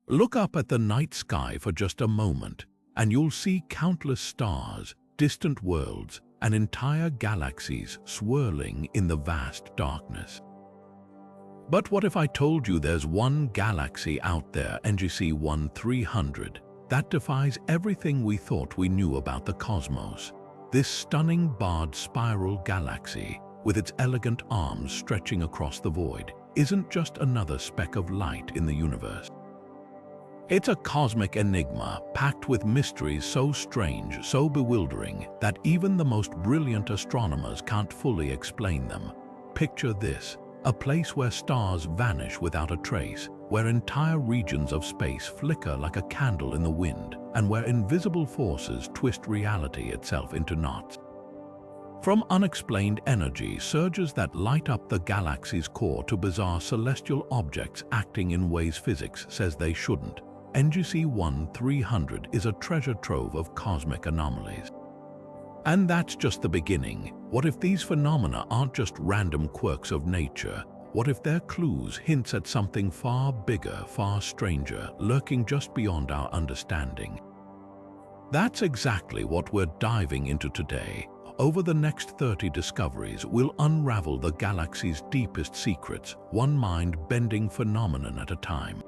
Look up at the night sky for just a moment, and you'll see countless stars, distant worlds, and entire galaxies swirling in the vast darkness. But what if I told you there's one galaxy out there, NGC 1300, that defies everything we thought we knew about the cosmos? This stunning barred spiral galaxy, with its elegant arms stretching across the void, isn't just another speck of light in the universe. It's a cosmic enigma packed with mysteries so strange, so bewildering, that even the most brilliant astronomers can't fully explain them. Picture this: a place where stars vanish without a trace, where entire regions of space flicker like a candle in the wind, and where invisible forces twist reality itself into knots. From unexplained energy surges that light up the galaxy's core to bizarre celestial objects acting in ways physics says they shouldn't, NGC 1300 is a treasure trove of cosmic anomalies. And that's just the beginning. What if these phenomena aren't just random quirks of nature? What if they're clues, hints at something far bigger, far stranger, lurking just beyond our understanding? That's exactly what we're diving into today. Over the next 30 discoveries, we'll unravel the galaxy's deepest secrets, one mind-bending phenomenon at a time.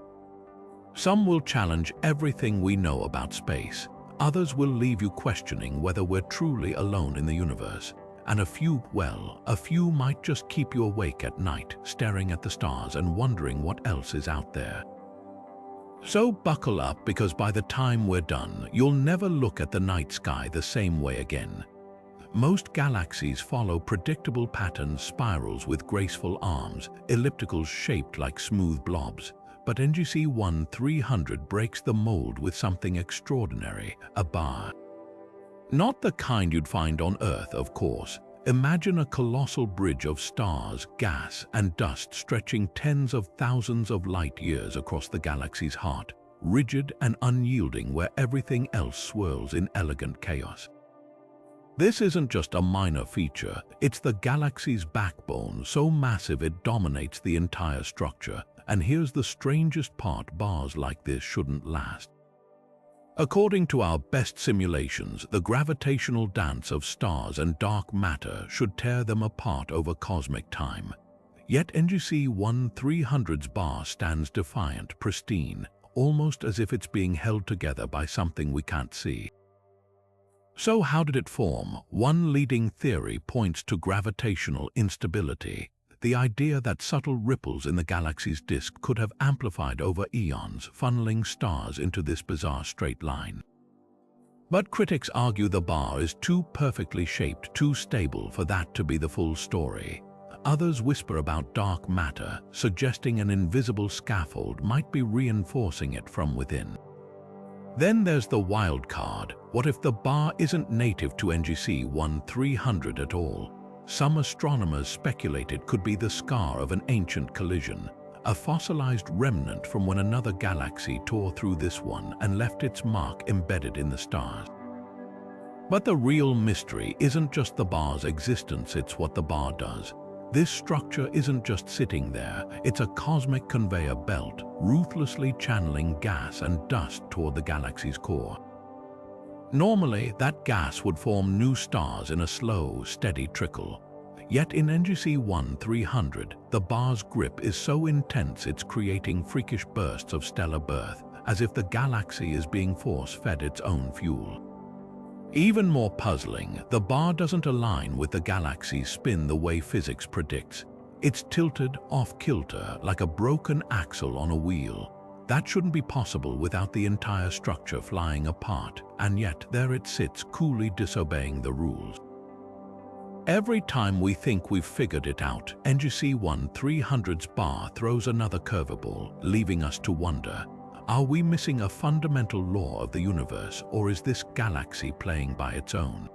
Some will challenge everything we know about space. Others will leave you questioning whether we're truly alone in the universe. And a few might just keep you awake at night, staring at the stars and wondering what else is out there. So buckle up, because by the time we're done, you'll never look at the night sky the same way again. Most galaxies follow predictable patterns, spirals with graceful arms, ellipticals shaped like smooth blobs. But NGC 1300 breaks the mold with something extraordinary, a bar. Not the kind you'd find on Earth, of course. Imagine a colossal bridge of stars, gas, and dust stretching tens of thousands of light years across the galaxy's heart, rigid and unyielding where everything else swirls in elegant chaos. This isn't just a minor feature, it's the galaxy's backbone, so massive it dominates the entire structure. And here's the strangest part: bars like this shouldn't last. According to our best simulations, the gravitational dance of stars and dark matter should tear them apart over cosmic time. Yet NGC 1300's bar stands defiant, pristine, almost as if it's being held together by something we can't see. So how did it form? One leading theory points to gravitational instability. The idea that subtle ripples in the galaxy's disk could have amplified over eons, funneling stars into this bizarre straight line. But critics argue the bar is too perfectly shaped, too stable for that to be the full story. Others whisper about dark matter, suggesting an invisible scaffold might be reinforcing it from within. Then there's the wild card. What if the bar isn't native to NGC 1300 at all? Some astronomers speculate it could be the scar of an ancient collision, a fossilized remnant from when another galaxy tore through this one and left its mark embedded in the stars. But the real mystery isn't just the bar's existence, it's what the bar does. This structure isn't just sitting there, it's a cosmic conveyor belt, ruthlessly channeling gas and dust toward the galaxy's core. Normally, that gas would form new stars in a slow, steady trickle. Yet in NGC 1300, the bar's grip is so intense it's creating freakish bursts of stellar birth, as if the galaxy is being force-fed its own fuel. Even more puzzling, the bar doesn't align with the galaxy's spin the way physics predicts. It's tilted off-kilter like a broken axle on a wheel. That shouldn't be possible without the entire structure flying apart, and yet there it sits, coolly disobeying the rules. Every time we think we've figured it out, NGC 1300's bar throws another curveball, leaving us to wonder, are we missing a fundamental law of the universe, or is this galaxy playing by its own?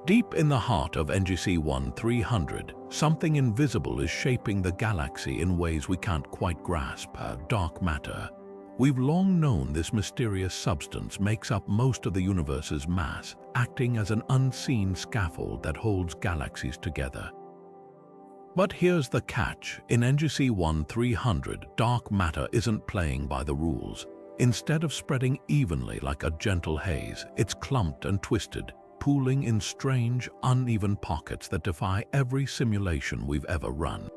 Deep in the heart of NGC 1300, something invisible is shaping the galaxy in ways we can't quite grasp: dark matter. We've long known this mysterious substance makes up most of the universe's mass, acting as an unseen scaffold that holds galaxies together. But here's the catch. In NGC 1300, dark matter isn't playing by the rules. Instead of spreading evenly like a gentle haze, it's clumped and twisted, pooling in strange, uneven pockets that defy every simulation we've ever run.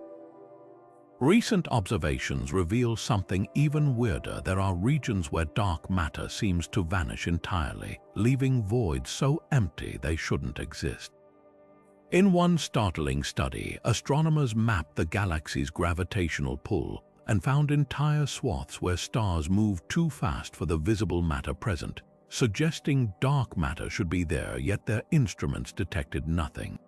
Recent observations reveal something even weirder. There are regions where dark matter seems to vanish entirely, leaving voids so empty they shouldn't exist. In one startling study, astronomers mapped the galaxy's gravitational pull and found entire swaths where stars moved too fast for the visible matter present, suggesting dark matter should be there, yet their instruments detected nothing.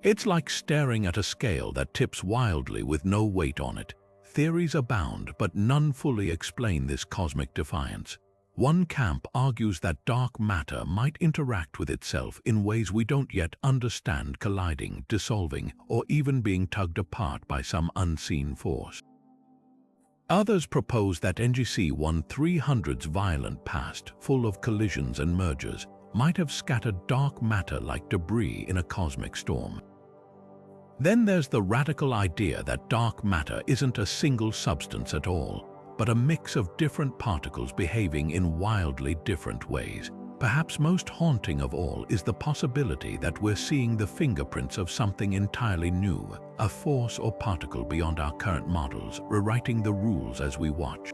It's like staring at a scale that tips wildly with no weight on it. Theories abound, but none fully explain this cosmic defiance. One camp argues that dark matter might interact with itself in ways we don't yet understand, colliding, dissolving, or even being tugged apart by some unseen force. Others propose that NGC 1300's violent past, full of collisions and mergers, might have scattered dark matter like debris in a cosmic storm. Then there's the radical idea that dark matter isn't a single substance at all, but a mix of different particles behaving in wildly different ways. Perhaps most haunting of all is the possibility that we're seeing the fingerprints of something entirely new, a force or particle beyond our current models, rewriting the rules as we watch.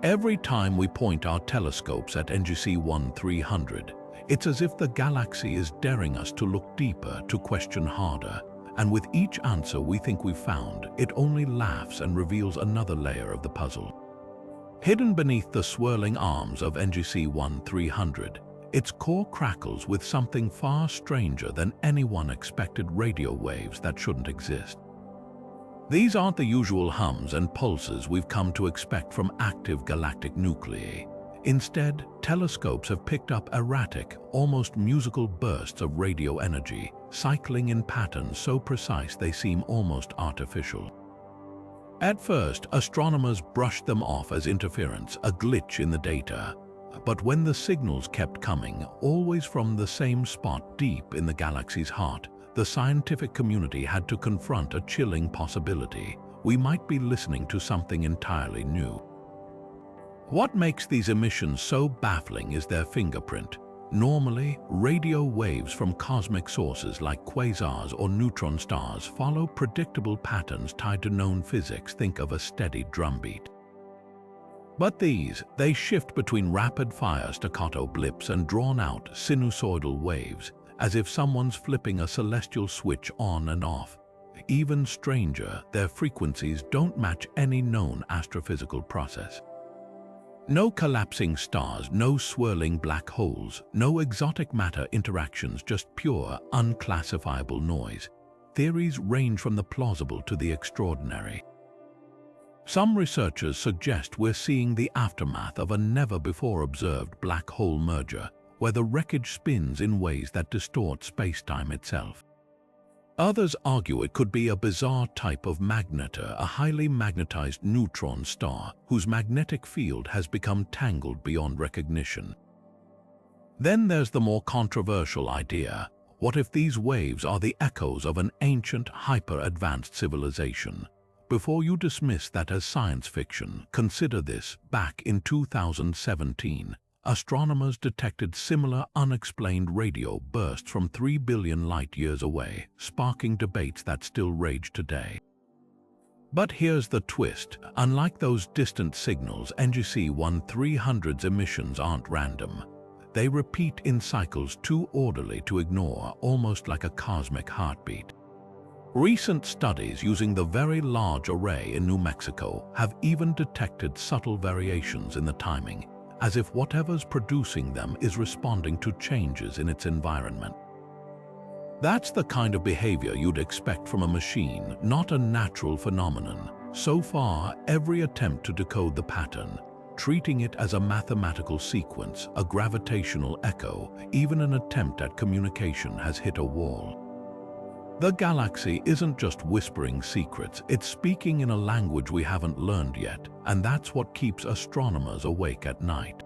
Every time we point our telescopes at NGC 1300, it's as if the galaxy is daring us to look deeper, to question harder, and with each answer we think we've found, it only laughs and reveals another layer of the puzzle. Hidden beneath the swirling arms of NGC 1300, its core crackles with something far stranger than anyone expected: radio waves that shouldn't exist. These aren't the usual hums and pulses we've come to expect from active galactic nuclei. Instead, telescopes have picked up erratic, almost musical bursts of radio energy, cycling in patterns so precise they seem almost artificial. At first, astronomers brushed them off as interference, a glitch in the data. But when the signals kept coming, always from the same spot deep in the galaxy's heart, the scientific community had to confront a chilling possibility. We might be listening to something entirely new. What makes these emissions so baffling is their fingerprint. Normally, radio waves from cosmic sources like quasars or neutron stars follow predictable patterns tied to known physics. Think of a steady drumbeat. But they shift between rapid-fire staccato blips and drawn-out sinusoidal waves, as if someone's flipping a celestial switch on and off. Even stranger, their frequencies don't match any known astrophysical process. No collapsing stars, no swirling black holes, no exotic matter interactions, just pure, unclassifiable noise. Theories range from the plausible to the extraordinary. Some researchers suggest we're seeing the aftermath of a never-before-observed black hole merger, where the wreckage spins in ways that distort space-time itself. Others argue it could be a bizarre type of magnetar, a highly magnetized neutron star whose magnetic field has become tangled beyond recognition. Then there's the more controversial idea: what if these waves are the echoes of an ancient, hyper-advanced civilization? Before you dismiss that as science fiction, consider this. Back in 2017, astronomers detected similar unexplained radio bursts from 3 billion light-years away, sparking debates that still rage today. But here's the twist. Unlike those distant signals, NGC 1300's emissions aren't random. They repeat in cycles too orderly to ignore, almost like a cosmic heartbeat. Recent studies using the Very Large Array in New Mexico have even detected subtle variations in the timing, as if whatever's producing them is responding to changes in its environment. That's the kind of behavior you'd expect from a machine, not a natural phenomenon. So far, every attempt to decode the pattern, treating it as a mathematical sequence, a gravitational echo, even an attempt at communication, has hit a wall. The galaxy isn't just whispering secrets, it's speaking in a language we haven't learned yet, and that's what keeps astronomers awake at night.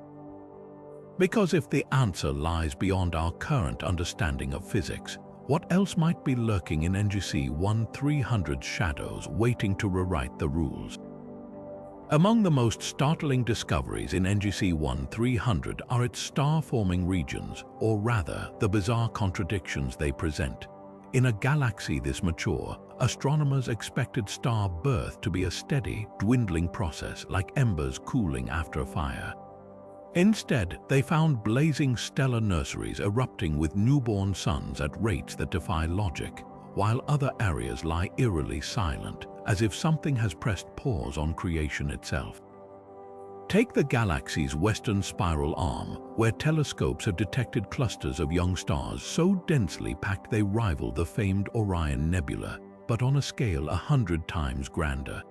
Because if the answer lies beyond our current understanding of physics, What else might be lurking in NGC 1300's shadows, waiting to rewrite the rules? Among the most startling discoveries in NGC 1300 are its star-forming regions, or rather, the bizarre contradictions they present. In a galaxy this mature, astronomers expected star birth to be a steady, dwindling process like embers cooling after a fire. Instead, they found blazing stellar nurseries erupting with newborn suns at rates that defy logic, while other areas lie eerily silent, as if something has pressed pause on creation itself. Take the galaxy's western spiral arm, where telescopes have detected clusters of young stars so densely packed they rival the famed Orion Nebula, but on a scale 100 times grander.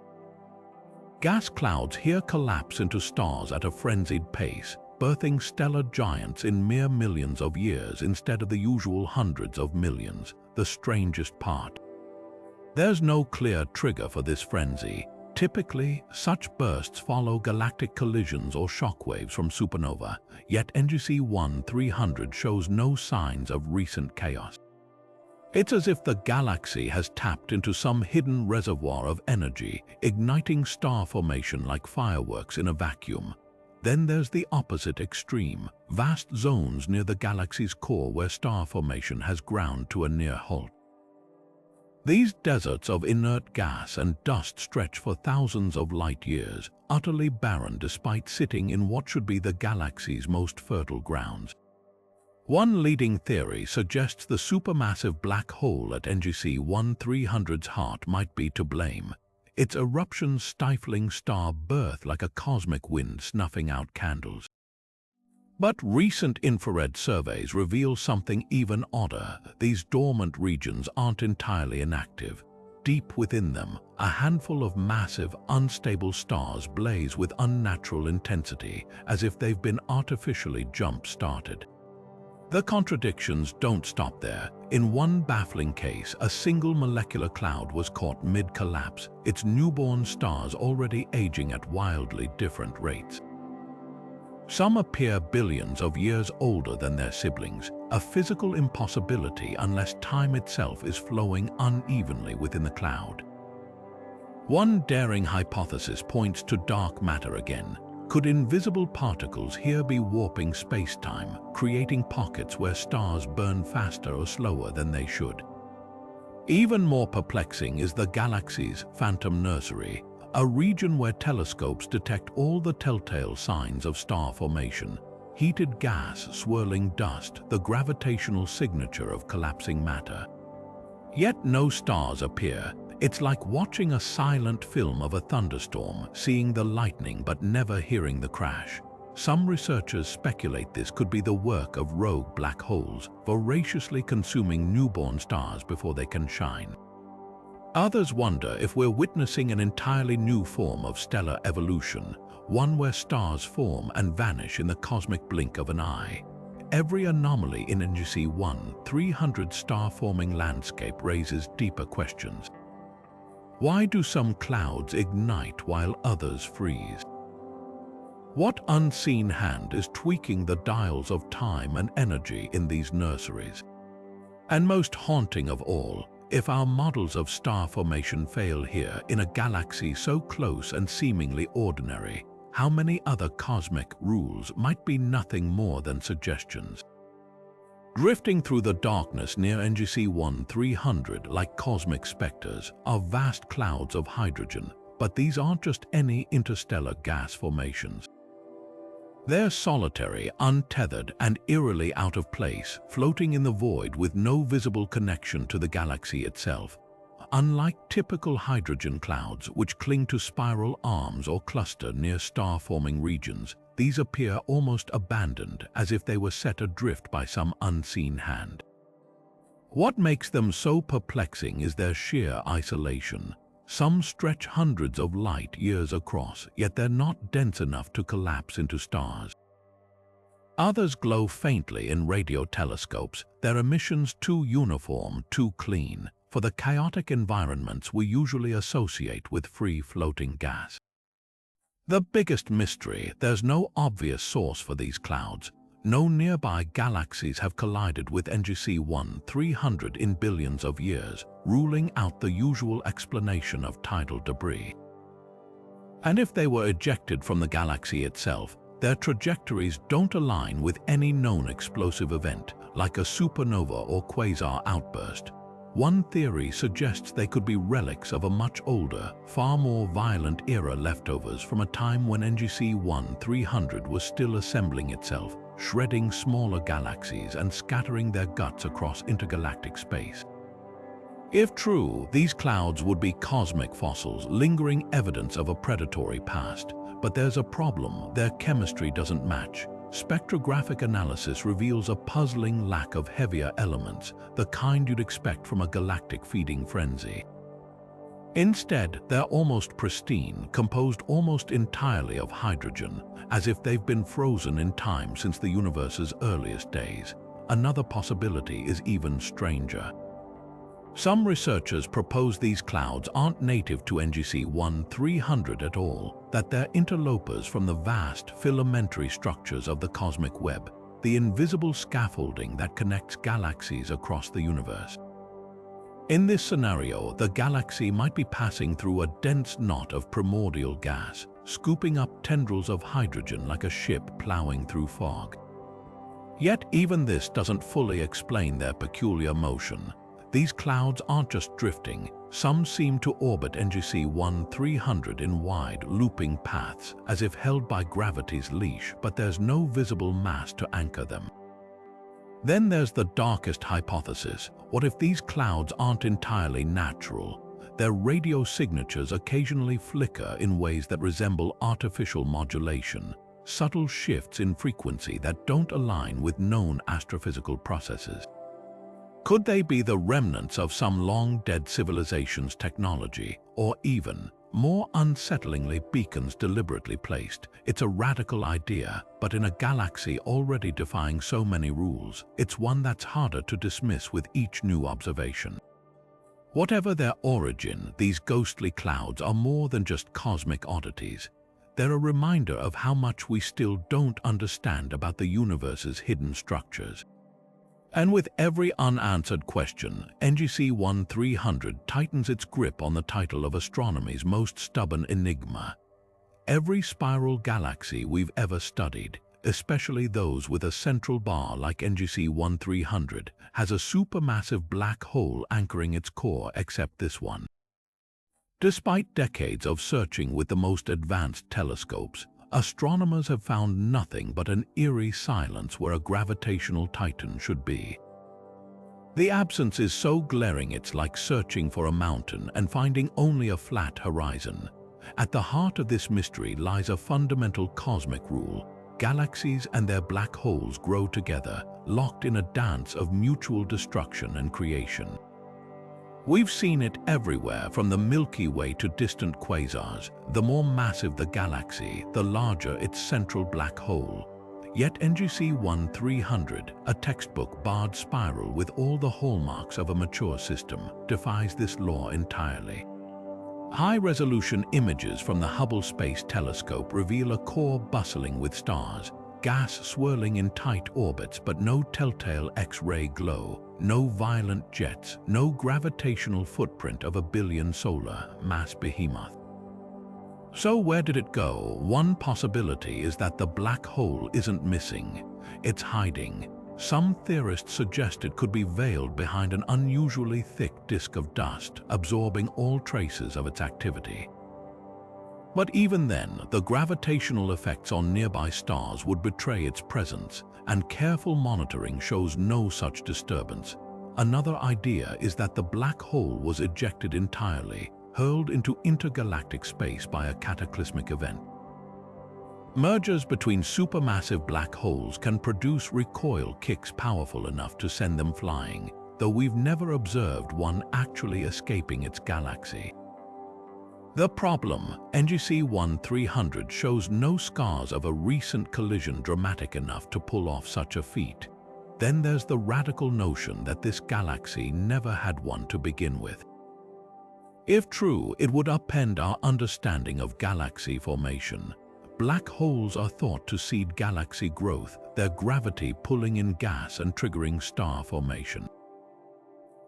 Gas clouds here collapse into stars at a frenzied pace, birthing stellar giants in mere millions of years instead of the usual hundreds of millions, the strangest part. There's no clear trigger for this frenzy. Typically, such bursts follow galactic collisions or shockwaves from supernova, yet NGC 1300 shows no signs of recent chaos. It's as if the galaxy has tapped into some hidden reservoir of energy, igniting star formation like fireworks in a vacuum. Then there's the opposite extreme, vast zones near the galaxy's core where star formation has ground to a near halt. These deserts of inert gas and dust stretch for thousands of light years, utterly barren despite sitting in what should be the galaxy's most fertile grounds. One leading theory suggests the supermassive black hole at NGC 1300's heart might be to blame, its eruptions stifling star birth like a cosmic wind snuffing out candles. But recent infrared surveys reveal something even odder. These dormant regions aren't entirely inactive. Deep within them, a handful of massive, unstable stars blaze with unnatural intensity, as if they've been artificially jump-started. The contradictions don't stop there. In one baffling case, a single molecular cloud was caught mid-collapse, its newborn stars already aging at wildly different rates. Some appear billions of years older than their siblings, a physical impossibility unless time itself is flowing unevenly within the cloud. One daring hypothesis points to dark matter again. Could invisible particles here be warping space-time, creating pockets where stars burn faster or slower than they should? Even more perplexing is the galaxy's phantom nursery, a region where telescopes detect all the telltale signs of star formation: heated gas, swirling dust, the gravitational signature of collapsing matter. Yet no stars appear. It's like watching a silent film of a thunderstorm, seeing the lightning but never hearing the crash. Some researchers speculate this could be the work of rogue black holes, voraciously consuming newborn stars before they can shine. Others wonder if we're witnessing an entirely new form of stellar evolution, one where stars form and vanish in the cosmic blink of an eye. Every anomaly in NGC 1300's star-forming landscape raises deeper questions. Why do some clouds ignite while others freeze? What unseen hand is tweaking the dials of time and energy in these nurseries? And most haunting of all, if our models of star formation fail here in a galaxy so close and seemingly ordinary, how many other cosmic rules might be nothing more than suggestions? Drifting through the darkness near NGC 1300 like cosmic specters are vast clouds of hydrogen, but these aren't just any interstellar gas formations. They're solitary, untethered, and eerily out of place, floating in the void with no visible connection to the galaxy itself. Unlike typical hydrogen clouds, which cling to spiral arms or cluster near star-forming regions, these appear almost abandoned, as if they were set adrift by some unseen hand. What makes them so perplexing is their sheer isolation. Some stretch hundreds of light years across, yet they're not dense enough to collapse into stars. Others glow faintly in radio telescopes, their emissions too uniform, too clean, for the chaotic environments we usually associate with free-floating gas. The biggest mystery: there's no obvious source for these clouds. No nearby galaxies have collided with NGC 1300 in billions of years, ruling out the usual explanation of tidal debris. And if they were ejected from the galaxy itself, their trajectories don't align with any known explosive event, like a supernova or quasar outburst. One theory suggests they could be relics of a much older, far more violent era, leftovers from a time when NGC 1300 was still assembling itself, shredding smaller galaxies and scattering their guts across intergalactic space. If true, these clouds would be cosmic fossils, lingering evidence of a predatory past. But there's a problem: their chemistry doesn't match. Spectrographic analysis reveals a puzzling lack of heavier elements, the kind you'd expect from a galactic feeding frenzy. Instead, they're almost pristine, composed almost entirely of hydrogen, as if they've been frozen in time since the universe's earliest days. Another possibility is even stranger. Some researchers propose these clouds aren't native to NGC 1300 at all, that they're interlopers from the vast filamentary structures of the cosmic web, the invisible scaffolding that connects galaxies across the universe. In this scenario, the galaxy might be passing through a dense knot of primordial gas, scooping up tendrils of hydrogen like a ship plowing through fog. Yet even this doesn't fully explain their peculiar motion. These clouds aren't just drifting. Some seem to orbit NGC 1300 in wide, looping paths, as if held by gravity's leash, but there's no visible mass to anchor them. Then there's the darkest hypothesis. What if these clouds aren't entirely natural? Their radio signatures occasionally flicker in ways that resemble artificial modulation, subtle shifts in frequency that don't align with known astrophysical processes. Could they be the remnants of some long-dead civilization's technology, or even, more unsettlingly, beacons deliberately placed? It's a radical idea, but in a galaxy already defying so many rules, it's one that's harder to dismiss with each new observation. Whatever their origin, these ghostly clouds are more than just cosmic oddities. They're a reminder of how much we still don't understand about the universe's hidden structures. And with every unanswered question, NGC 1300 tightens its grip on the title of astronomy's most stubborn enigma. Every spiral galaxy we've ever studied, especially those with a central bar like NGC 1300, has a supermassive black hole anchoring its core, except this one. Despite decades of searching with the most advanced telescopes, astronomers have found nothing but an eerie silence where a gravitational titan should be. The absence is so glaring it's like searching for a mountain and finding only a flat horizon. At the heart of this mystery lies a fundamental cosmic rule: galaxies and their black holes grow together, locked in a dance of mutual destruction and creation. We've seen it everywhere, from the Milky Way to distant quasars. The more massive the galaxy, the larger its central black hole. Yet NGC 1300, a textbook-barred spiral with all the hallmarks of a mature system, defies this law entirely. High-resolution images from the Hubble Space Telescope reveal a core bustling with stars, gas swirling in tight orbits, but no telltale X-ray glow, no violent jets, no gravitational footprint of a billion solar mass behemoth. So where did it go? One possibility is that the black hole isn't missing, it's hiding. Some theorists suggest it could be veiled behind an unusually thick disk of dust, absorbing all traces of its activity. But even then, the gravitational effects on nearby stars would betray its presence, and careful monitoring shows no such disturbance. Another idea is that the black hole was ejected entirely, hurled into intergalactic space by a cataclysmic event. Mergers between supermassive black holes can produce recoil kicks powerful enough to send them flying, though we've never observed one actually escaping its galaxy. The problem: NGC 1300 shows no scars of a recent collision dramatic enough to pull off such a feat. Then there's the radical notion that this galaxy never had one to begin with. If true, it would upend our understanding of galaxy formation. Black holes are thought to seed galaxy growth, their gravity pulling in gas and triggering star formation.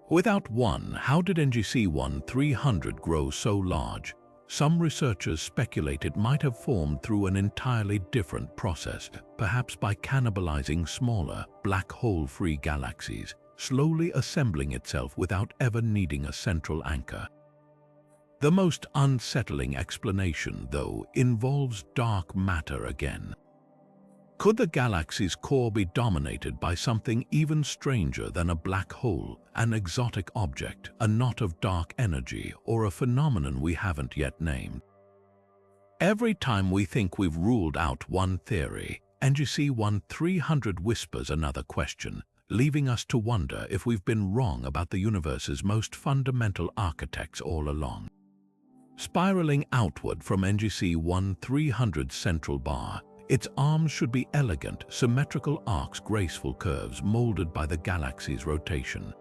Without one, how did NGC 1300 grow so large? Some researchers speculate it might have formed through an entirely different process, perhaps by cannibalizing smaller, black hole-free galaxies, slowly assembling itself without ever needing a central anchor. The most unsettling explanation, though, involves dark matter again. Could the galaxy's core be dominated by something even stranger than a black hole, an exotic object, a knot of dark energy, or a phenomenon we haven't yet named? Every time we think we've ruled out one theory, NGC 1300 whispers another question, leaving us to wonder if we've been wrong about the universe's most fundamental architects all along. Spiraling outward from NGC 1300's central bar, its arms should be elegant, symmetrical arcs, graceful curves molded by the galaxy's rotation.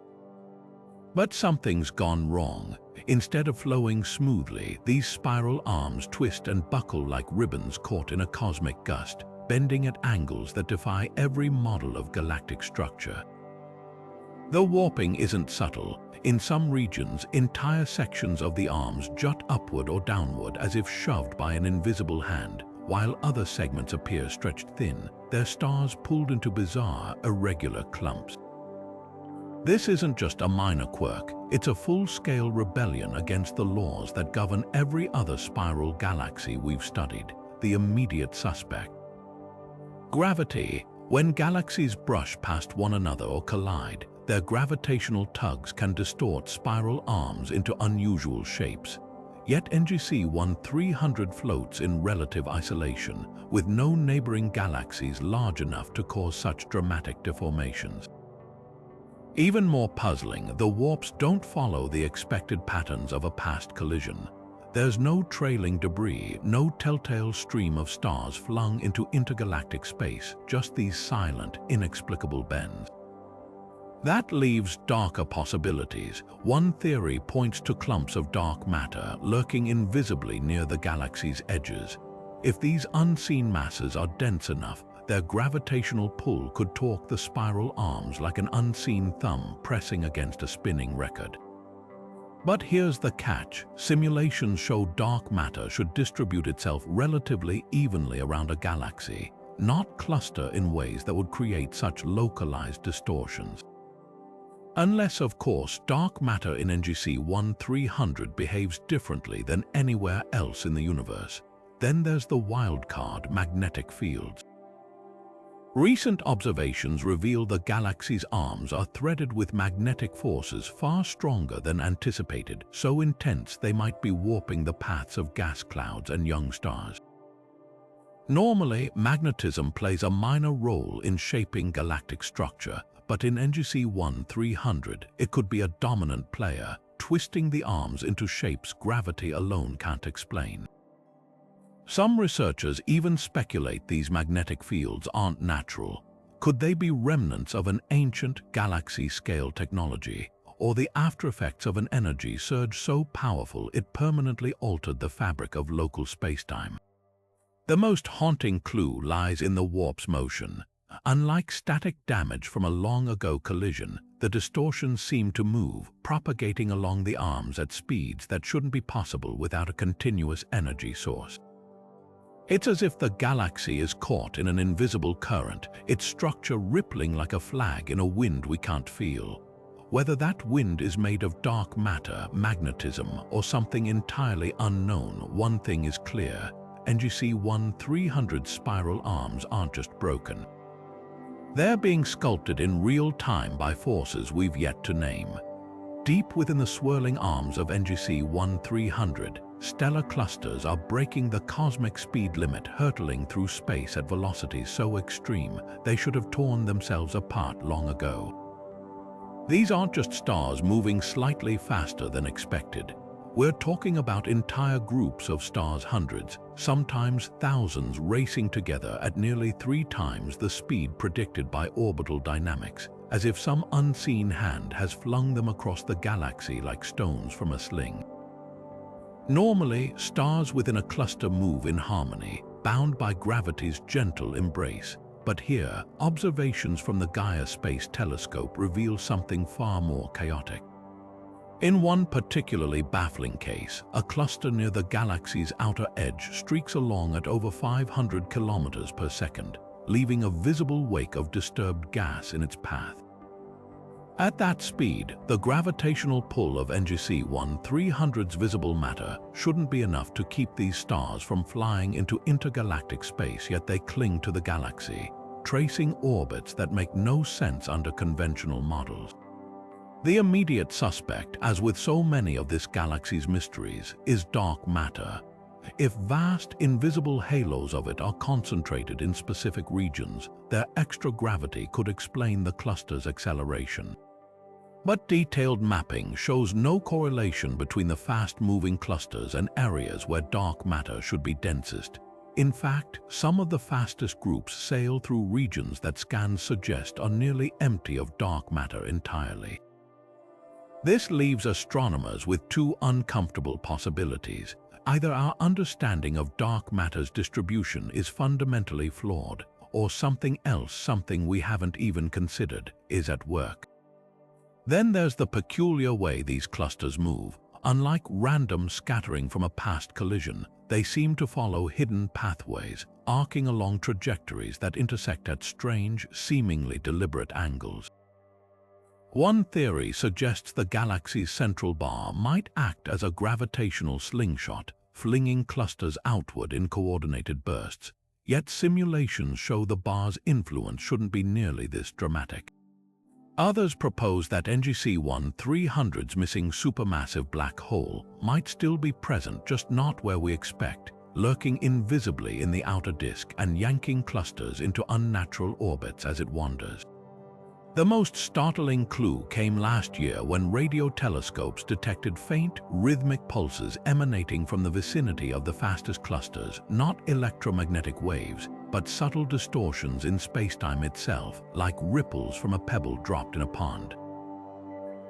But something's gone wrong. Instead of flowing smoothly, these spiral arms twist and buckle like ribbons caught in a cosmic gust, bending at angles that defy every model of galactic structure. The warping isn't subtle. In some regions, entire sections of the arms jut upward or downward as if shoved by an invisible hand, while other segments appear stretched thin, their stars pulled into bizarre, irregular clumps. This isn't just a minor quirk, it's a full-scale rebellion against the laws that govern every other spiral galaxy we've studied, the immediate suspect. Gravity. When galaxies brush past one another or collide, their gravitational tugs can distort spiral arms into unusual shapes. Yet NGC 1300 floats in relative isolation, with no neighboring galaxies large enough to cause such dramatic deformations. Even more puzzling, the warps don't follow the expected patterns of a past collision. There's no trailing debris, no telltale stream of stars flung into intergalactic space, just these silent, inexplicable bends. That leaves darker possibilities. One theory points to clumps of dark matter lurking invisibly near the galaxy's edges. If these unseen masses are dense enough, their gravitational pull could torque the spiral arms like an unseen thumb pressing against a spinning record. But here's the catch. Simulations show dark matter should distribute itself relatively evenly around a galaxy, not cluster in ways that would create such localized distortions. Unless, of course, dark matter in NGC 1300 behaves differently than anywhere else in the universe. Then there's the wildcard, magnetic fields. Recent observations reveal the galaxy's arms are threaded with magnetic forces far stronger than anticipated, so intense they might be warping the paths of gas clouds and young stars. Normally, magnetism plays a minor role in shaping galactic structure, but in NGC 1300, it could be a dominant player, twisting the arms into shapes gravity alone can't explain. Some researchers even speculate these magnetic fields aren't natural. Could they be remnants of an ancient galaxy-scale technology, or the aftereffects of an energy surge so powerful it permanently altered the fabric of local spacetime? The most haunting clue lies in the warp's motion. Unlike static damage from a long-ago collision, the distortions seem to move, propagating along the arms at speeds that shouldn't be possible without a continuous energy source. It's as if the galaxy is caught in an invisible current, its structure rippling like a flag in a wind we can't feel. Whether that wind is made of dark matter, magnetism, or something entirely unknown, one thing is clear: NGC 1300's spiral arms aren't just broken. They're being sculpted in real time by forces we've yet to name. Deep within the swirling arms of NGC 1300, stellar clusters are breaking the cosmic speed limit, hurtling through space at velocities so extreme they should have torn themselves apart long ago. These aren't just stars moving slightly faster than expected. We're talking about entire groups of stars, hundreds, sometimes thousands, racing together at nearly 3 times the speed predicted by orbital dynamics, as if some unseen hand has flung them across the galaxy like stones from a sling. Normally, stars within a cluster move in harmony, bound by gravity's gentle embrace. But here, observations from the Gaia Space Telescope reveal something far more chaotic. In one particularly baffling case, a cluster near the galaxy's outer edge streaks along at over 500 kilometers per second, leaving a visible wake of disturbed gas in its path. At that speed, the gravitational pull of NGC 1300's visible matter shouldn't be enough to keep these stars from flying into intergalactic space, yet they cling to the galaxy, tracing orbits that make no sense under conventional models. The immediate suspect, as with so many of this galaxy's mysteries, is dark matter. If vast, invisible halos of it are concentrated in specific regions, their extra gravity could explain the cluster's acceleration. But detailed mapping shows no correlation between the fast-moving clusters and areas where dark matter should be densest. In fact, some of the fastest groups sail through regions that scans suggest are nearly empty of dark matter entirely. This leaves astronomers with two uncomfortable possibilities. Either our understanding of dark matter's distribution is fundamentally flawed, or something else, something we haven't even considered, is at work. Then there's the peculiar way these clusters move. Unlike random scattering from a past collision, they seem to follow hidden pathways, arcing along trajectories that intersect at strange, seemingly deliberate angles. One theory suggests the galaxy's central bar might act as a gravitational slingshot, flinging clusters outward in coordinated bursts, yet simulations show the bar's influence shouldn't be nearly this dramatic. Others propose that NGC 1300's missing supermassive black hole might still be present, just not where we expect, lurking invisibly in the outer disk and yanking clusters into unnatural orbits as it wanders. The most startling clue came last year when radio telescopes detected faint, rhythmic pulses emanating from the vicinity of the fastest clusters, not electromagnetic waves, but subtle distortions in spacetime itself, like ripples from a pebble dropped in a pond.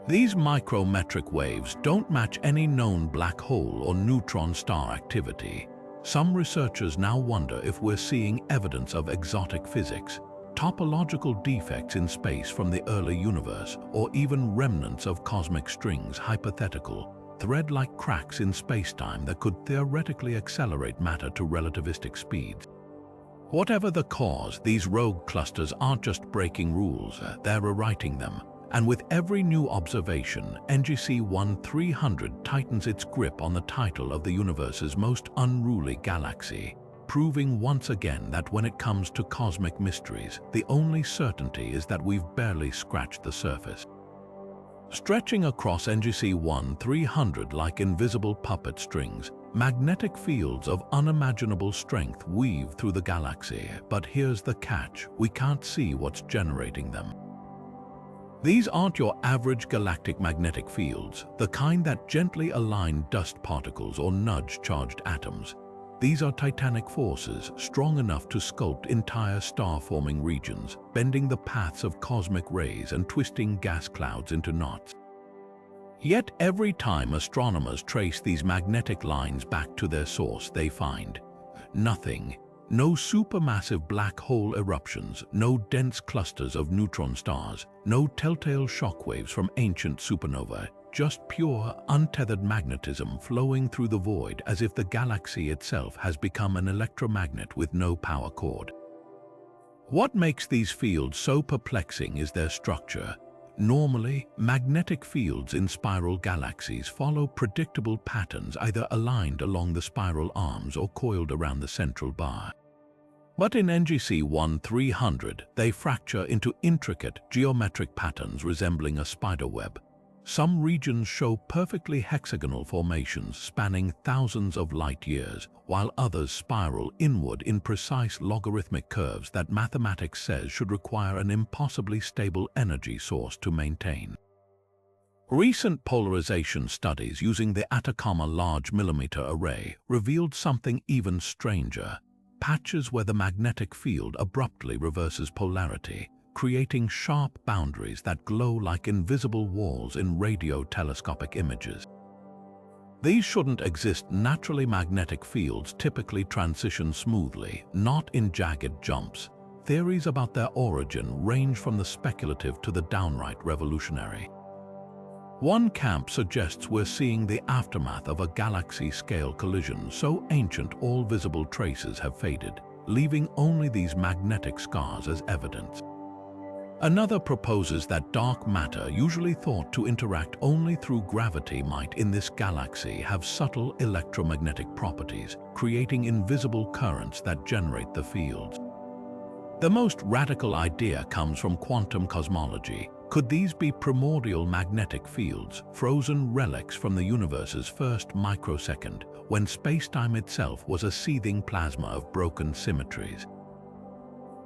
These micrometric waves don't match any known black hole or neutron star activity. Some researchers now wonder if we're seeing evidence of exotic physics, topological defects in space from the early universe, or even remnants of cosmic strings, hypothetical, thread-like cracks in spacetime that could theoretically accelerate matter to relativistic speeds. Whatever the cause, these rogue clusters aren't just breaking rules, they're rewriting them. And with every new observation, NGC 1300 tightens its grip on the title of the universe's most unruly galaxy, proving once again that when it comes to cosmic mysteries, the only certainty is that we've barely scratched the surface. Stretching across NGC 1300 like invisible puppet strings, magnetic fields of unimaginable strength weave through the galaxy, but here's the catch: we can't see what's generating them. These aren't your average galactic magnetic fields, the kind that gently align dust particles or nudge charged atoms. These are titanic forces, strong enough to sculpt entire star-forming regions, bending the paths of cosmic rays and twisting gas clouds into knots. Yet every time astronomers trace these magnetic lines back to their source, they find nothing. No supermassive black hole eruptions, no dense clusters of neutron stars, no telltale shockwaves from ancient supernovae, just pure, untethered magnetism flowing through the void as if the galaxy itself has become an electromagnet with no power cord. What makes these fields so perplexing is their structure. Normally, magnetic fields in spiral galaxies follow predictable patterns, either aligned along the spiral arms or coiled around the central bar. But in NGC 1300, they fracture into intricate geometric patterns resembling a spiderweb. Some regions show perfectly hexagonal formations spanning thousands of light years, while others spiral inward in precise logarithmic curves that mathematics says should require an impossibly stable energy source to maintain. Recent polarization studies using the Atacama Large Millimeter Array revealed something even stranger: patches where the magnetic field abruptly reverses polarity, creating sharp boundaries that glow like invisible walls in radio telescopic images. These shouldn't exist. Naturally, magnetic fields typically transition smoothly, not in jagged jumps. Theories about their origin range from the speculative to the downright revolutionary. One camp suggests we're seeing the aftermath of a galaxy-scale collision so ancient all visible traces have faded, leaving only these magnetic scars as evidence. Another proposes that dark matter, usually thought to interact only through gravity, might in this galaxy have subtle electromagnetic properties, creating invisible currents that generate the fields. The most radical idea comes from quantum cosmology. Could these be primordial magnetic fields, frozen relics from the universe's first microsecond, when spacetime itself was a seething plasma of broken symmetries?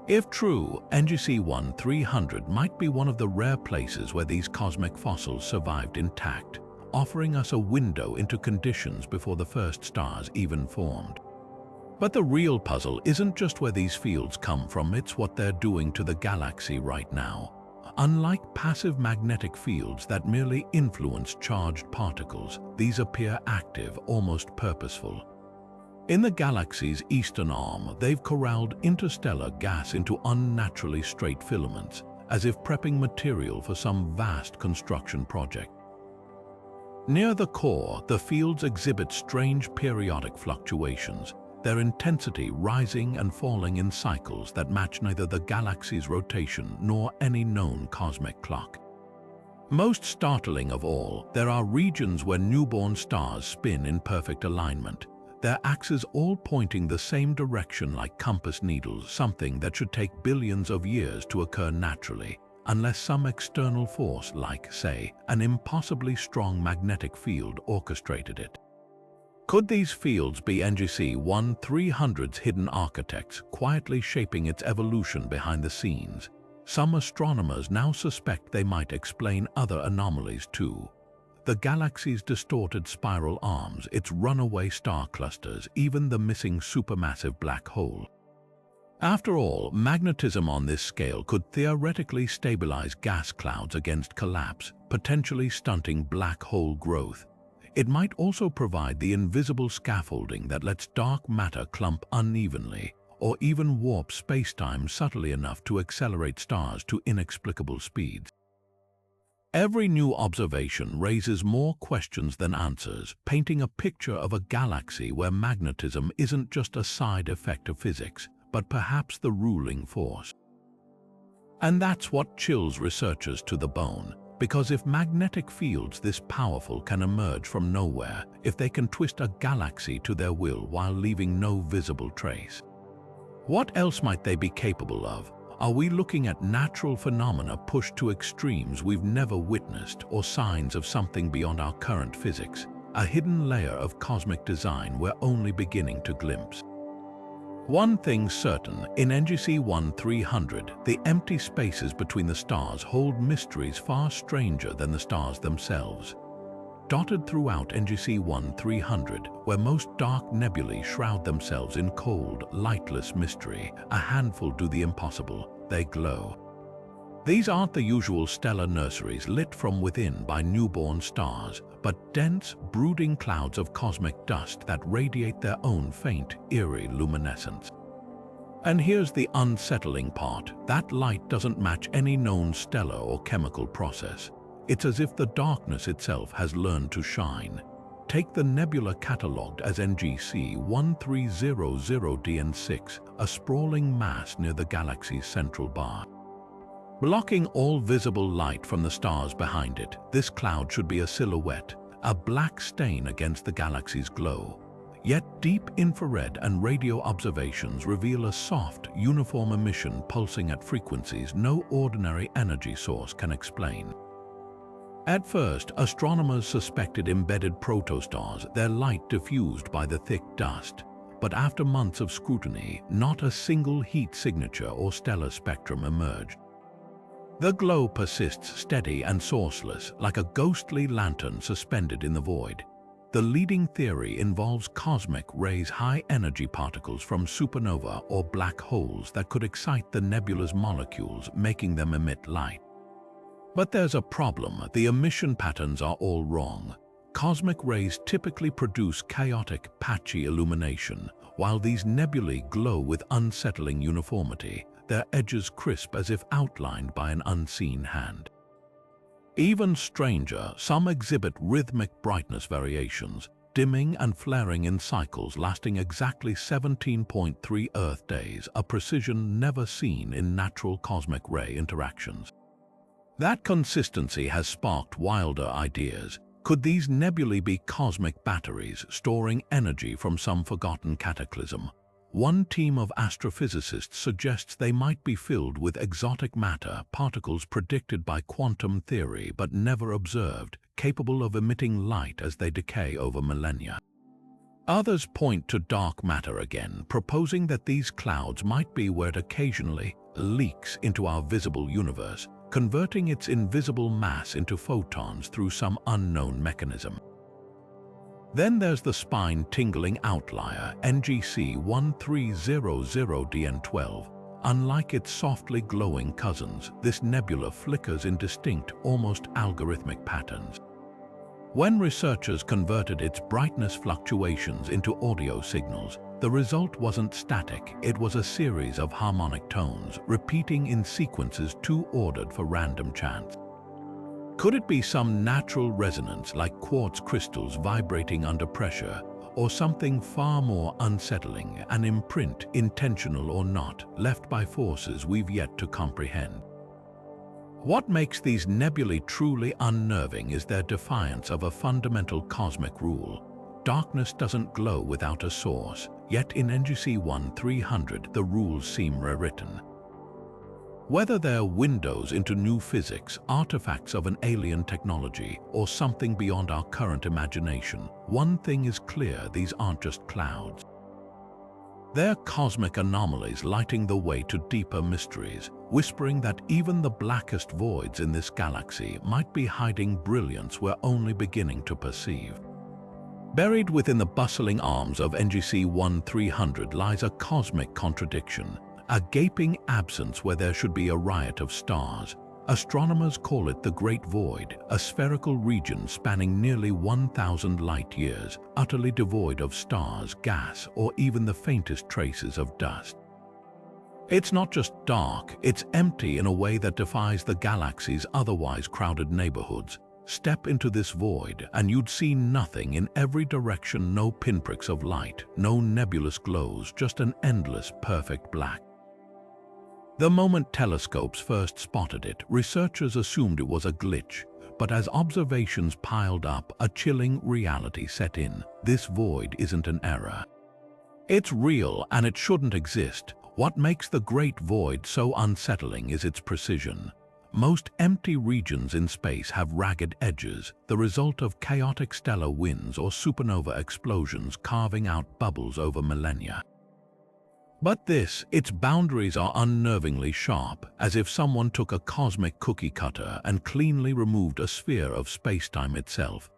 If true, NGC 1300 might be one of the rare places where these cosmic fossils survived intact, offering us a window into conditions before the first stars even formed. But the real puzzle isn't just where these fields come from, it's what they're doing to the galaxy right now. Unlike passive magnetic fields that merely influence charged particles, these appear active, almost purposeful. In the galaxy's eastern arm, they've corralled interstellar gas into unnaturally straight filaments, as if prepping material for some vast construction project. Near the core, the fields exhibit strange periodic fluctuations, their intensity rising and falling in cycles that match neither the galaxy's rotation nor any known cosmic clock. Most startling of all, there are regions where newborn stars spin in perfect alignment, their axes all pointing the same direction like compass needles, something that should take billions of years to occur naturally, unless some external force like, say, an impossibly strong magnetic field orchestrated it. Could these fields be NGC 1300's hidden architects, quietly shaping its evolution behind the scenes? Some astronomers now suspect they might explain other anomalies too. The galaxy's distorted spiral arms, its runaway star clusters, even the missing supermassive black hole. After all, magnetism on this scale could theoretically stabilize gas clouds against collapse, potentially stunting black hole growth. It might also provide the invisible scaffolding that lets dark matter clump unevenly, or even warp spacetime subtly enough to accelerate stars to inexplicable speeds. Every new observation raises more questions than answers, painting a picture of a galaxy where magnetism isn't just a side effect of physics, but perhaps the ruling force. And that's what chills researchers to the bone. Because if magnetic fields this powerful can emerge from nowhere, if they can twist a galaxy to their will while leaving no visible trace, what else might they be capable of? Are we looking at natural phenomena pushed to extremes we've never witnessed, or signs of something beyond our current physics, a hidden layer of cosmic design we're only beginning to glimpse? One thing's certain, in NGC 1300, the empty spaces between the stars hold mysteries far stranger than the stars themselves. Dotted throughout NGC 1300, where most dark nebulae shroud themselves in cold, lightless mystery, a handful do the impossible: they glow. These aren't the usual stellar nurseries lit from within by newborn stars, but dense, brooding clouds of cosmic dust that radiate their own faint, eerie luminescence. And here's the unsettling part: that light doesn't match any known stellar or chemical process. It's as if the darkness itself has learned to shine. Take the nebula catalogued as NGC 1300DN6, a sprawling mass near the galaxy's central bar. Blocking all visible light from the stars behind it, this cloud should be a silhouette, a black stain against the galaxy's glow. Yet deep infrared and radio observations reveal a soft, uniform emission pulsing at frequencies no ordinary energy source can explain. At first, astronomers suspected embedded protostars, their light diffused by the thick dust. But after months of scrutiny, not a single heat signature or stellar spectrum emerged. The glow persists steady and sourceless, like a ghostly lantern suspended in the void. The leading theory involves cosmic rays, high-energy particles from supernova or black holes that could excite the nebula's molecules, making them emit light. But there's a problem: the emission patterns are all wrong. Cosmic rays typically produce chaotic, patchy illumination, while these nebulae glow with unsettling uniformity, their edges crisp as if outlined by an unseen hand. Even stranger, some exhibit rhythmic brightness variations, dimming and flaring in cycles lasting exactly 17.3 Earth days, a precision never seen in natural cosmic ray interactions. That consistency has sparked wilder ideas. Could these nebulae be cosmic batteries storing energy from some forgotten cataclysm? One team of astrophysicists suggests they might be filled with exotic matter, particles predicted by quantum theory but never observed, capable of emitting light as they decay over millennia. Others point to dark matter again, proposing that these clouds might be where it occasionally leaks into our visible universe, converting its invisible mass into photons through some unknown mechanism. Then there's the spine-tingling outlier, NGC 1300DN12. Unlike its softly glowing cousins, this nebula flickers in distinct, almost algorithmic patterns. When researchers converted its brightness fluctuations into audio signals, the result wasn't static, it was a series of harmonic tones, repeating in sequences too ordered for random chance. Could it be some natural resonance like quartz crystals vibrating under pressure, or something far more unsettling, an imprint, intentional or not, left by forces we've yet to comprehend? What makes these nebulae truly unnerving is their defiance of a fundamental cosmic rule. Darkness doesn't glow without a source, yet in NGC 1300 the rules seem rewritten. Whether they're windows into new physics, artifacts of an alien technology, or something beyond our current imagination, one thing is clear: these aren't just clouds. They're cosmic anomalies lighting the way to deeper mysteries, whispering that even the blackest voids in this galaxy might be hiding brilliance we're only beginning to perceive. Buried within the bustling arms of NGC 1300 lies a cosmic contradiction, a gaping absence where there should be a riot of stars. Astronomers call it the Great Void, a spherical region spanning nearly 1,000 light-years, utterly devoid of stars, gas, or even the faintest traces of dust. It's not just dark, it's empty in a way that defies the galaxy's otherwise crowded neighborhoods. Step into this void, and you'd see nothing in every direction, no pinpricks of light, no nebulous glows, just an endless, perfect black. The moment telescopes first spotted it, researchers assumed it was a glitch, but as observations piled up, a chilling reality set in. This void isn't an error. It's real, and it shouldn't exist. What makes the Great Void so unsettling is its precision. Most empty regions in space have ragged edges, the result of chaotic stellar winds or supernova explosions carving out bubbles over millennia. But its boundaries are unnervingly sharp, as if someone took a cosmic cookie cutter and cleanly removed a sphere of space-time itself.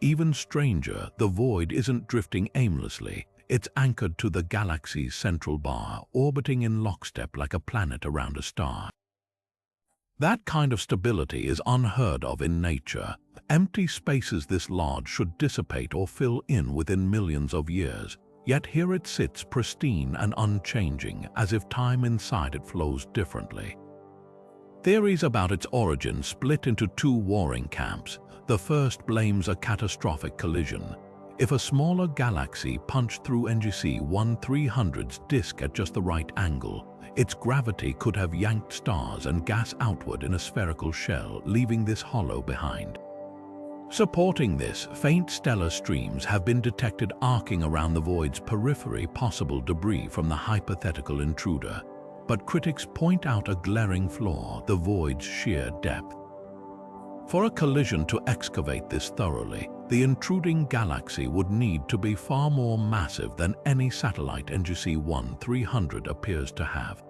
Even stranger, the void isn't drifting aimlessly. It's anchored to the galaxy's central bar, orbiting in lockstep like a planet around a star. That kind of stability is unheard of in nature. Empty spaces this large should dissipate or fill in within millions of years. Yet here it sits, pristine and unchanging, as if time inside it flows differently. Theories about its origin split into two warring camps. The first blames a catastrophic collision. If a smaller galaxy punched through NGC 1300's disk at just the right angle, its gravity could have yanked stars and gas outward in a spherical shell, leaving this hollow behind. Supporting this, faint stellar streams have been detected arcing around the void's periphery, possible debris from the hypothetical intruder. But critics point out a glaring flaw: the void's sheer depth. For a collision to excavate this thoroughly, the intruding galaxy would need to be far more massive than any satellite NGC 1300 appears to have.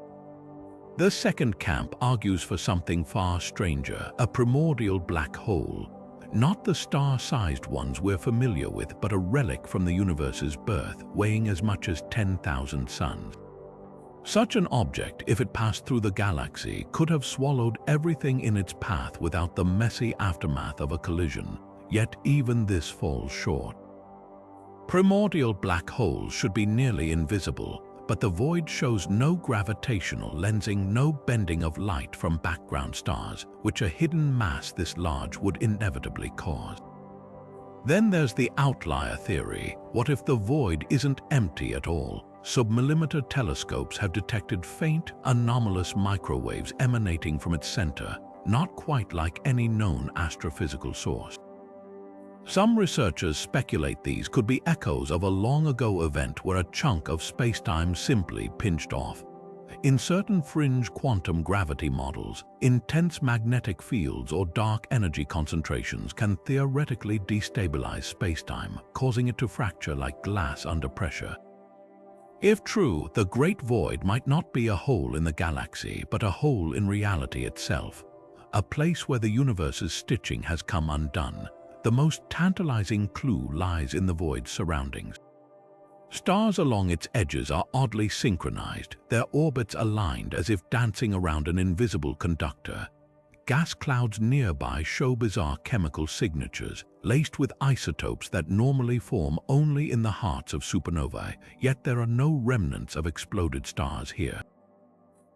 The second camp argues for something far stranger: a primordial black hole. Not the star-sized ones we're familiar with, but a relic from the universe's birth, weighing as much as 10,000 suns. Such an object, if it passed through the galaxy, could have swallowed everything in its path without the messy aftermath of a collision. yet even this falls short. Primordial black holes should be nearly invisible, but the void shows no gravitational lensing, no bending of light from background stars, which a hidden mass this large would inevitably cause. Then there's the outlier theory. What if the void isn't empty at all? Submillimeter telescopes have detected faint, anomalous microwaves emanating from its center, not quite like any known astrophysical source. Some researchers speculate these could be echoes of a long-ago event where a chunk of spacetime simply pinched off. In certain fringe quantum gravity models, intense magnetic fields or dark energy concentrations can theoretically destabilize spacetime, causing it to fracture like glass under pressure. If true, the Great Void might not be a hole in the galaxy, but a hole in reality itself, a place where the universe's stitching has come undone. The most tantalizing clue lies in the void's surroundings. Stars along its edges are oddly synchronized, their orbits aligned as if dancing around an invisible conductor. Gas clouds nearby show bizarre chemical signatures, laced with isotopes that normally form only in the hearts of supernovae, yet there are no remnants of exploded stars here.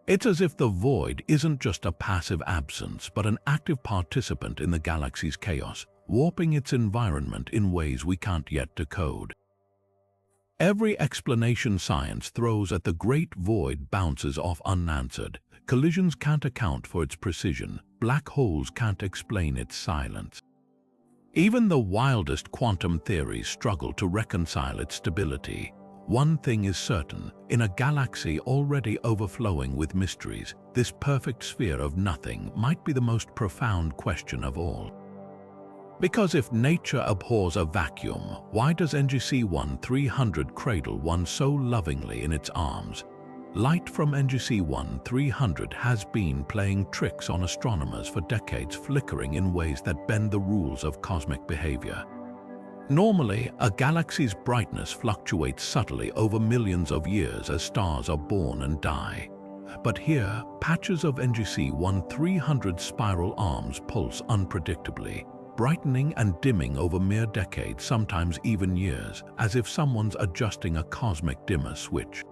It's as if the void isn't just a passive absence, but an active participant in the galaxy's chaos, warping its environment in ways we can't yet decode. Every explanation science throws at the Great Void bounces off unanswered. Collisions can't account for its precision. Black holes can't explain its silence. Even the wildest quantum theories struggle to reconcile its stability. One thing is certain, in a galaxy already overflowing with mysteries, this perfect sphere of nothing might be the most profound question of all. Because if nature abhors a vacuum, why does NGC 1300 cradle one so lovingly in its arms? Light from NGC 1300 has been playing tricks on astronomers for decades, flickering in ways that bend the rules of cosmic behavior. Normally, a galaxy's brightness fluctuates subtly over millions of years as stars are born and die. But here, patches of NGC 1300 spiral arms pulse unpredictably, brightening and dimming over mere decades, sometimes even years, as if someone's adjusting a cosmic dimmer switch.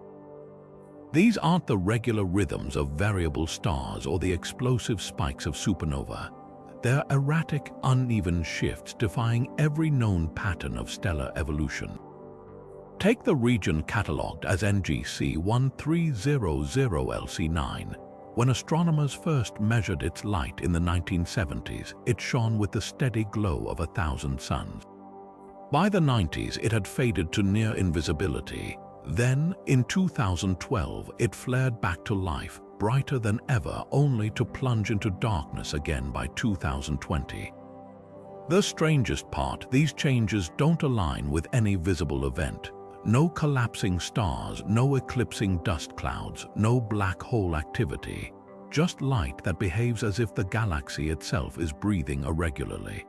These aren't the regular rhythms of variable stars or the explosive spikes of supernova. They're erratic, uneven shifts defying every known pattern of stellar evolution. Take the region catalogued as NGC 1300LC9. When astronomers first measured its light in the 1970s, it shone with the steady glow of 1,000 suns. By the 90s, it had faded to near invisibility. Then, in 2012, it flared back to life, brighter than ever, only to plunge into darkness again by 2020. The strangest part, these changes don't align with any visible event. No collapsing stars, no eclipsing dust clouds, no black hole activity. Just light that behaves as if the galaxy itself is breathing irregularly.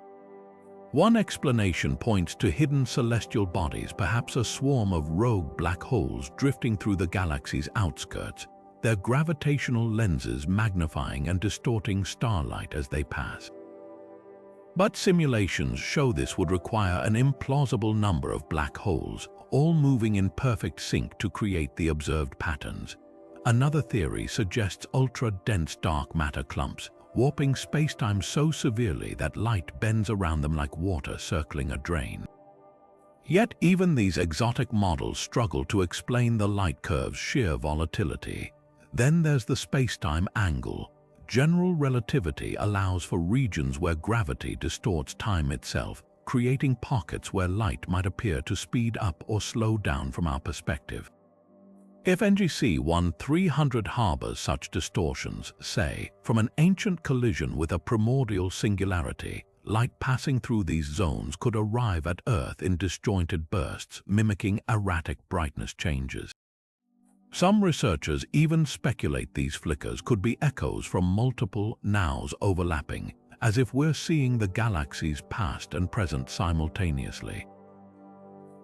One explanation points to hidden celestial bodies, perhaps a swarm of rogue black holes drifting through the galaxy's outskirts, their gravitational lenses magnifying and distorting starlight as they pass. But simulations show this would require an implausible number of black holes, all moving in perfect sync to create the observed patterns. Another theory suggests ultra-dense dark matter clumps, warping spacetime so severely that light bends around them like water circling a drain. Yet even these exotic models struggle to explain the light curve's sheer volatility. Then there's the spacetime angle. General relativity allows for regions where gravity distorts time itself, creating pockets where light might appear to speed up or slow down from our perspective. If NGC 1300 harbors such distortions, say, from an ancient collision with a primordial singularity, light passing through these zones could arrive at Earth in disjointed bursts, mimicking erratic brightness changes. Some researchers even speculate these flickers could be echoes from multiple nows overlapping, as if we're seeing the galaxy's past and present simultaneously.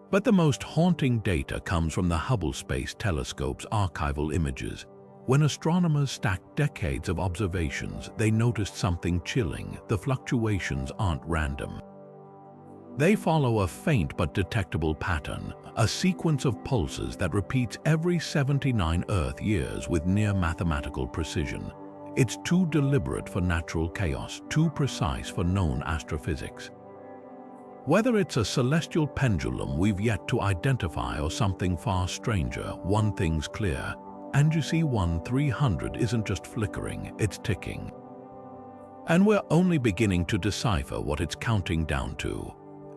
But the most haunting data comes from the Hubble Space Telescope's archival images. When astronomers stacked decades of observations, they noticed something chilling. The fluctuations aren't random. They follow a faint but detectable pattern, a sequence of pulses that repeats every 79 Earth years with near mathematical precision. It's too deliberate for natural chaos, too precise for known astrophysics. Whether it's a celestial pendulum we've yet to identify or something far stranger, one thing's clear: NGC 1300 isn't just flickering, it's ticking. And we're only beginning to decipher what it's counting down to.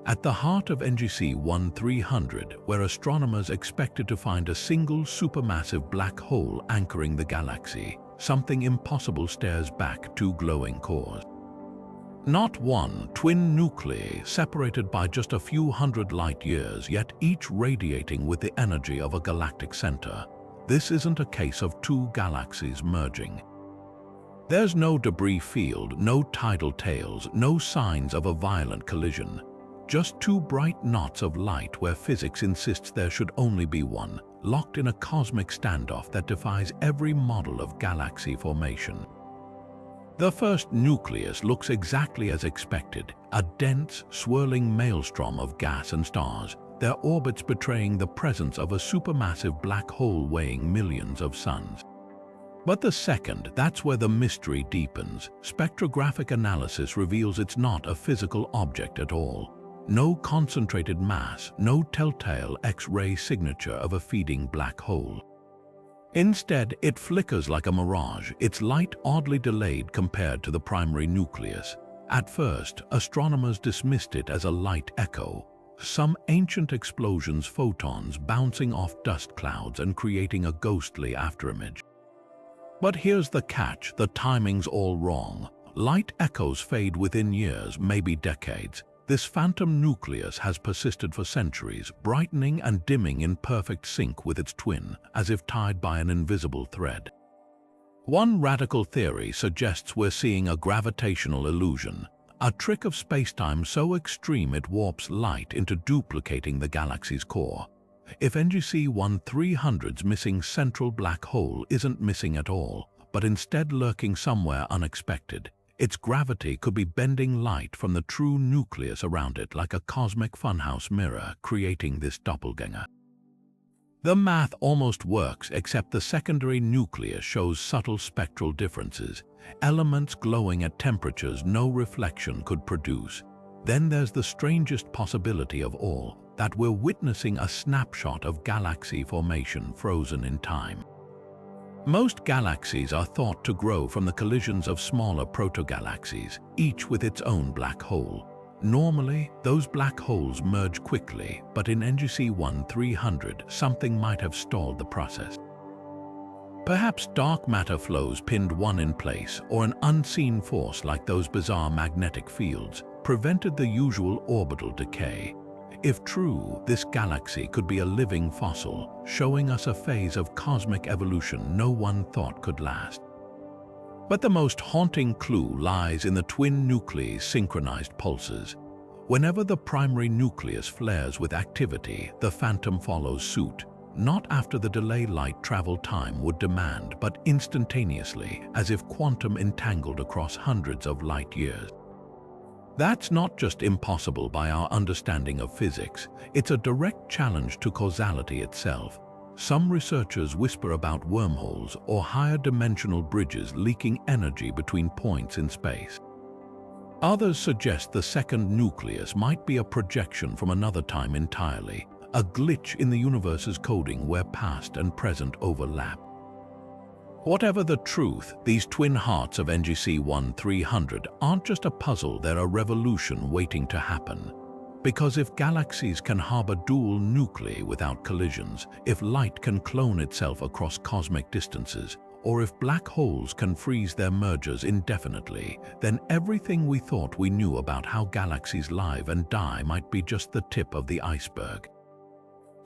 At the heart of NGC 1300, where astronomers expected to find a single supermassive black hole anchoring the galaxy, something impossible stares back: two glowing cores. Not one, twin nuclei separated by just a few hundred light-years, yet each radiating with the energy of a galactic center. This isn't a case of two galaxies merging. There's no debris field, no tidal tails, no signs of a violent collision. Just two bright knots of light where physics insists there should only be one, locked in a cosmic standoff that defies every model of galaxy formation. The first nucleus looks exactly as expected, a dense, swirling maelstrom of gas and stars, their orbits betraying the presence of a supermassive black hole weighing millions of suns. But the second, that's where the mystery deepens. Spectrographic analysis reveals it's not a physical object at all. No concentrated mass, no telltale X-ray signature of a feeding black hole. Instead, it flickers like a mirage, its light oddly delayed compared to the primary nucleus. At first, astronomers dismissed it as a light echo, some ancient explosion's photons bouncing off dust clouds and creating a ghostly afterimage. But here's the catch: the timing's all wrong. Light echoes fade within years, maybe decades. This phantom nucleus has persisted for centuries, brightening and dimming in perfect sync with its twin, as if tied by an invisible thread. One radical theory suggests we're seeing a gravitational illusion, a trick of spacetime so extreme it warps light into duplicating the galaxy's core. If NGC 1300's missing central black hole isn't missing at all, but instead lurking somewhere unexpected, its gravity could be bending light from the true nucleus around it like a cosmic funhouse mirror, creating this doppelganger. The math almost works, except the secondary nucleus shows subtle spectral differences, elements glowing at temperatures no reflection could produce. Then there's the strangest possibility of all, that we're witnessing a snapshot of galaxy formation frozen in time. Most galaxies are thought to grow from the collisions of smaller protogalaxies, each with its own black hole. Normally, those black holes merge quickly, but in NGC 1300, something might have stalled the process. Perhaps dark matter flows pinned one in place, or an unseen force like those bizarre magnetic fields prevented the usual orbital decay. If true, this galaxy could be a living fossil, showing us a phase of cosmic evolution no one thought could last. But the most haunting clue lies in the twin nuclei's synchronized pulses. Whenever the primary nucleus flares with activity, the phantom follows suit, not after the delay light travel time would demand, but instantaneously, as if quantum entangled across hundreds of light years. That's not just impossible by our understanding of physics, it's a direct challenge to causality itself. Some researchers whisper about wormholes or higher dimensional bridges leaking energy between points in space. Others suggest the second nucleus might be a projection from another time entirely, a glitch in the universe's coding where past and present overlap. Whatever the truth, these twin hearts of NGC 1300 aren't just a puzzle, they're a revolution waiting to happen. Because if galaxies can harbor dual nuclei without collisions, if light can clone itself across cosmic distances, or if black holes can freeze their mergers indefinitely, then everything we thought we knew about how galaxies live and die might be just the tip of the iceberg.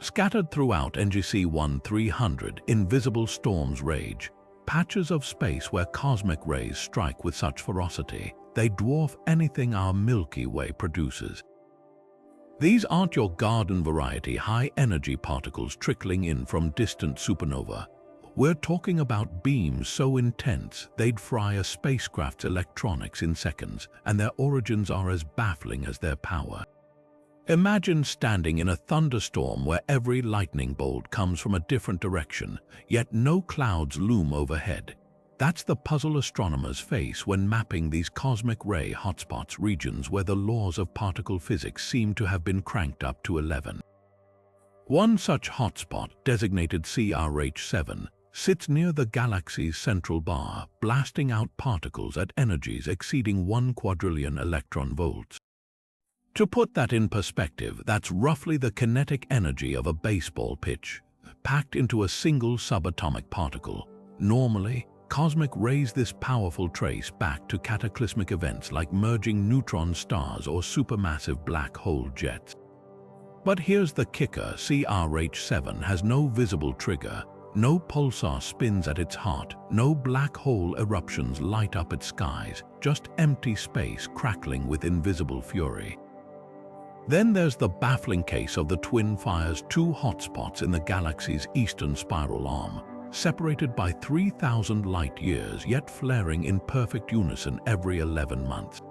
Scattered throughout NGC 1300, invisible storms rage. Patches of space where cosmic rays strike with such ferocity, they dwarf anything our Milky Way produces. These aren't your garden-variety high-energy particles trickling in from distant supernova. We're talking about beams so intense they'd fry a spacecraft's electronics in seconds, and their origins are as baffling as their power. Imagine standing in a thunderstorm where every lightning bolt comes from a different direction, yet no clouds loom overhead. That's the puzzle astronomers face when mapping these cosmic ray hotspots, regions where the laws of particle physics seem to have been cranked up to 11. One such hotspot, designated CRH7, sits near the galaxy's central bar, blasting out particles at energies exceeding 1 quadrillion electron volts. To put that in perspective, that's roughly the kinetic energy of a baseball pitch, packed into a single subatomic particle. Normally, cosmic rays this powerful trace back to cataclysmic events like merging neutron stars or supermassive black hole jets. But here's the kicker: CRH7 has no visible trigger, no pulsar spins at its heart, no black hole eruptions light up its skies, just empty space crackling with invisible fury. Then there's the baffling case of the twin fires, two hotspots in the galaxy's eastern spiral arm, separated by 3,000 light-years, yet flaring in perfect unison every 11 months.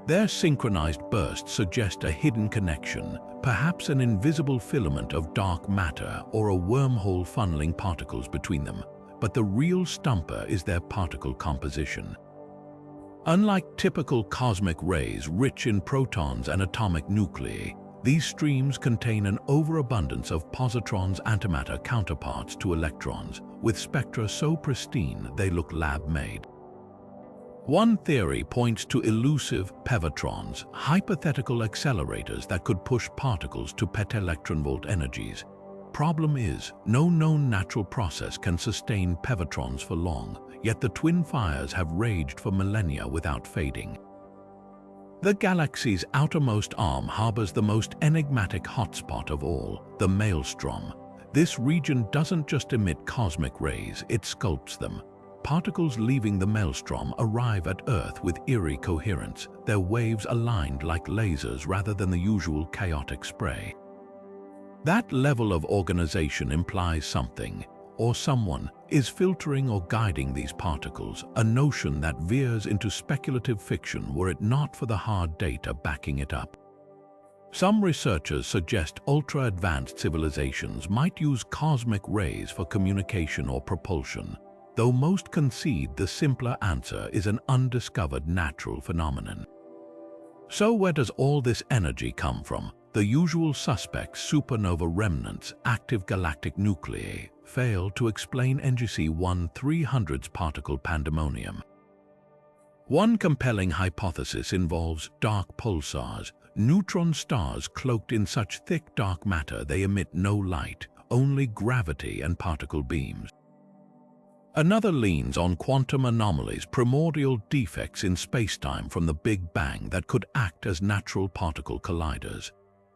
Their synchronized bursts suggest a hidden connection, perhaps an invisible filament of dark matter or a wormhole funneling particles between them. But the real stumper is their particle composition. Unlike typical cosmic rays rich in protons and atomic nuclei, these streams contain an overabundance of positrons, antimatter counterparts to electrons, with spectra so pristine they look lab-made. One theory points to elusive pevatrons, hypothetical accelerators that could push particles to peta-electronvolt energies. Problem is, no known natural process can sustain pevatrons for long, yet the twin fires have raged for millennia without fading. The galaxy's outermost arm harbors the most enigmatic hotspot of all, the maelstrom. This region doesn't just emit cosmic rays, it sculpts them. Particles leaving the maelstrom arrive at Earth with eerie coherence, their waves aligned like lasers rather than the usual chaotic spray. That level of organization implies something, or someone, is filtering or guiding these particles, a notion that veers into speculative fiction were it not for the hard data backing it up. Some researchers suggest ultra-advanced civilizations might use cosmic rays for communication or propulsion, though most concede the simpler answer is an undiscovered natural phenomenon. So where does all this energy come from? The usual suspects, supernova remnants, active galactic nuclei, fail to explain NGC 1300's particle pandemonium. One compelling hypothesis involves dark pulsars, neutron stars cloaked in such thick dark matter they emit no light, only gravity and particle beams. Another leans on quantum anomalies, primordial defects in spacetime from the Big Bang that could act as natural particle colliders.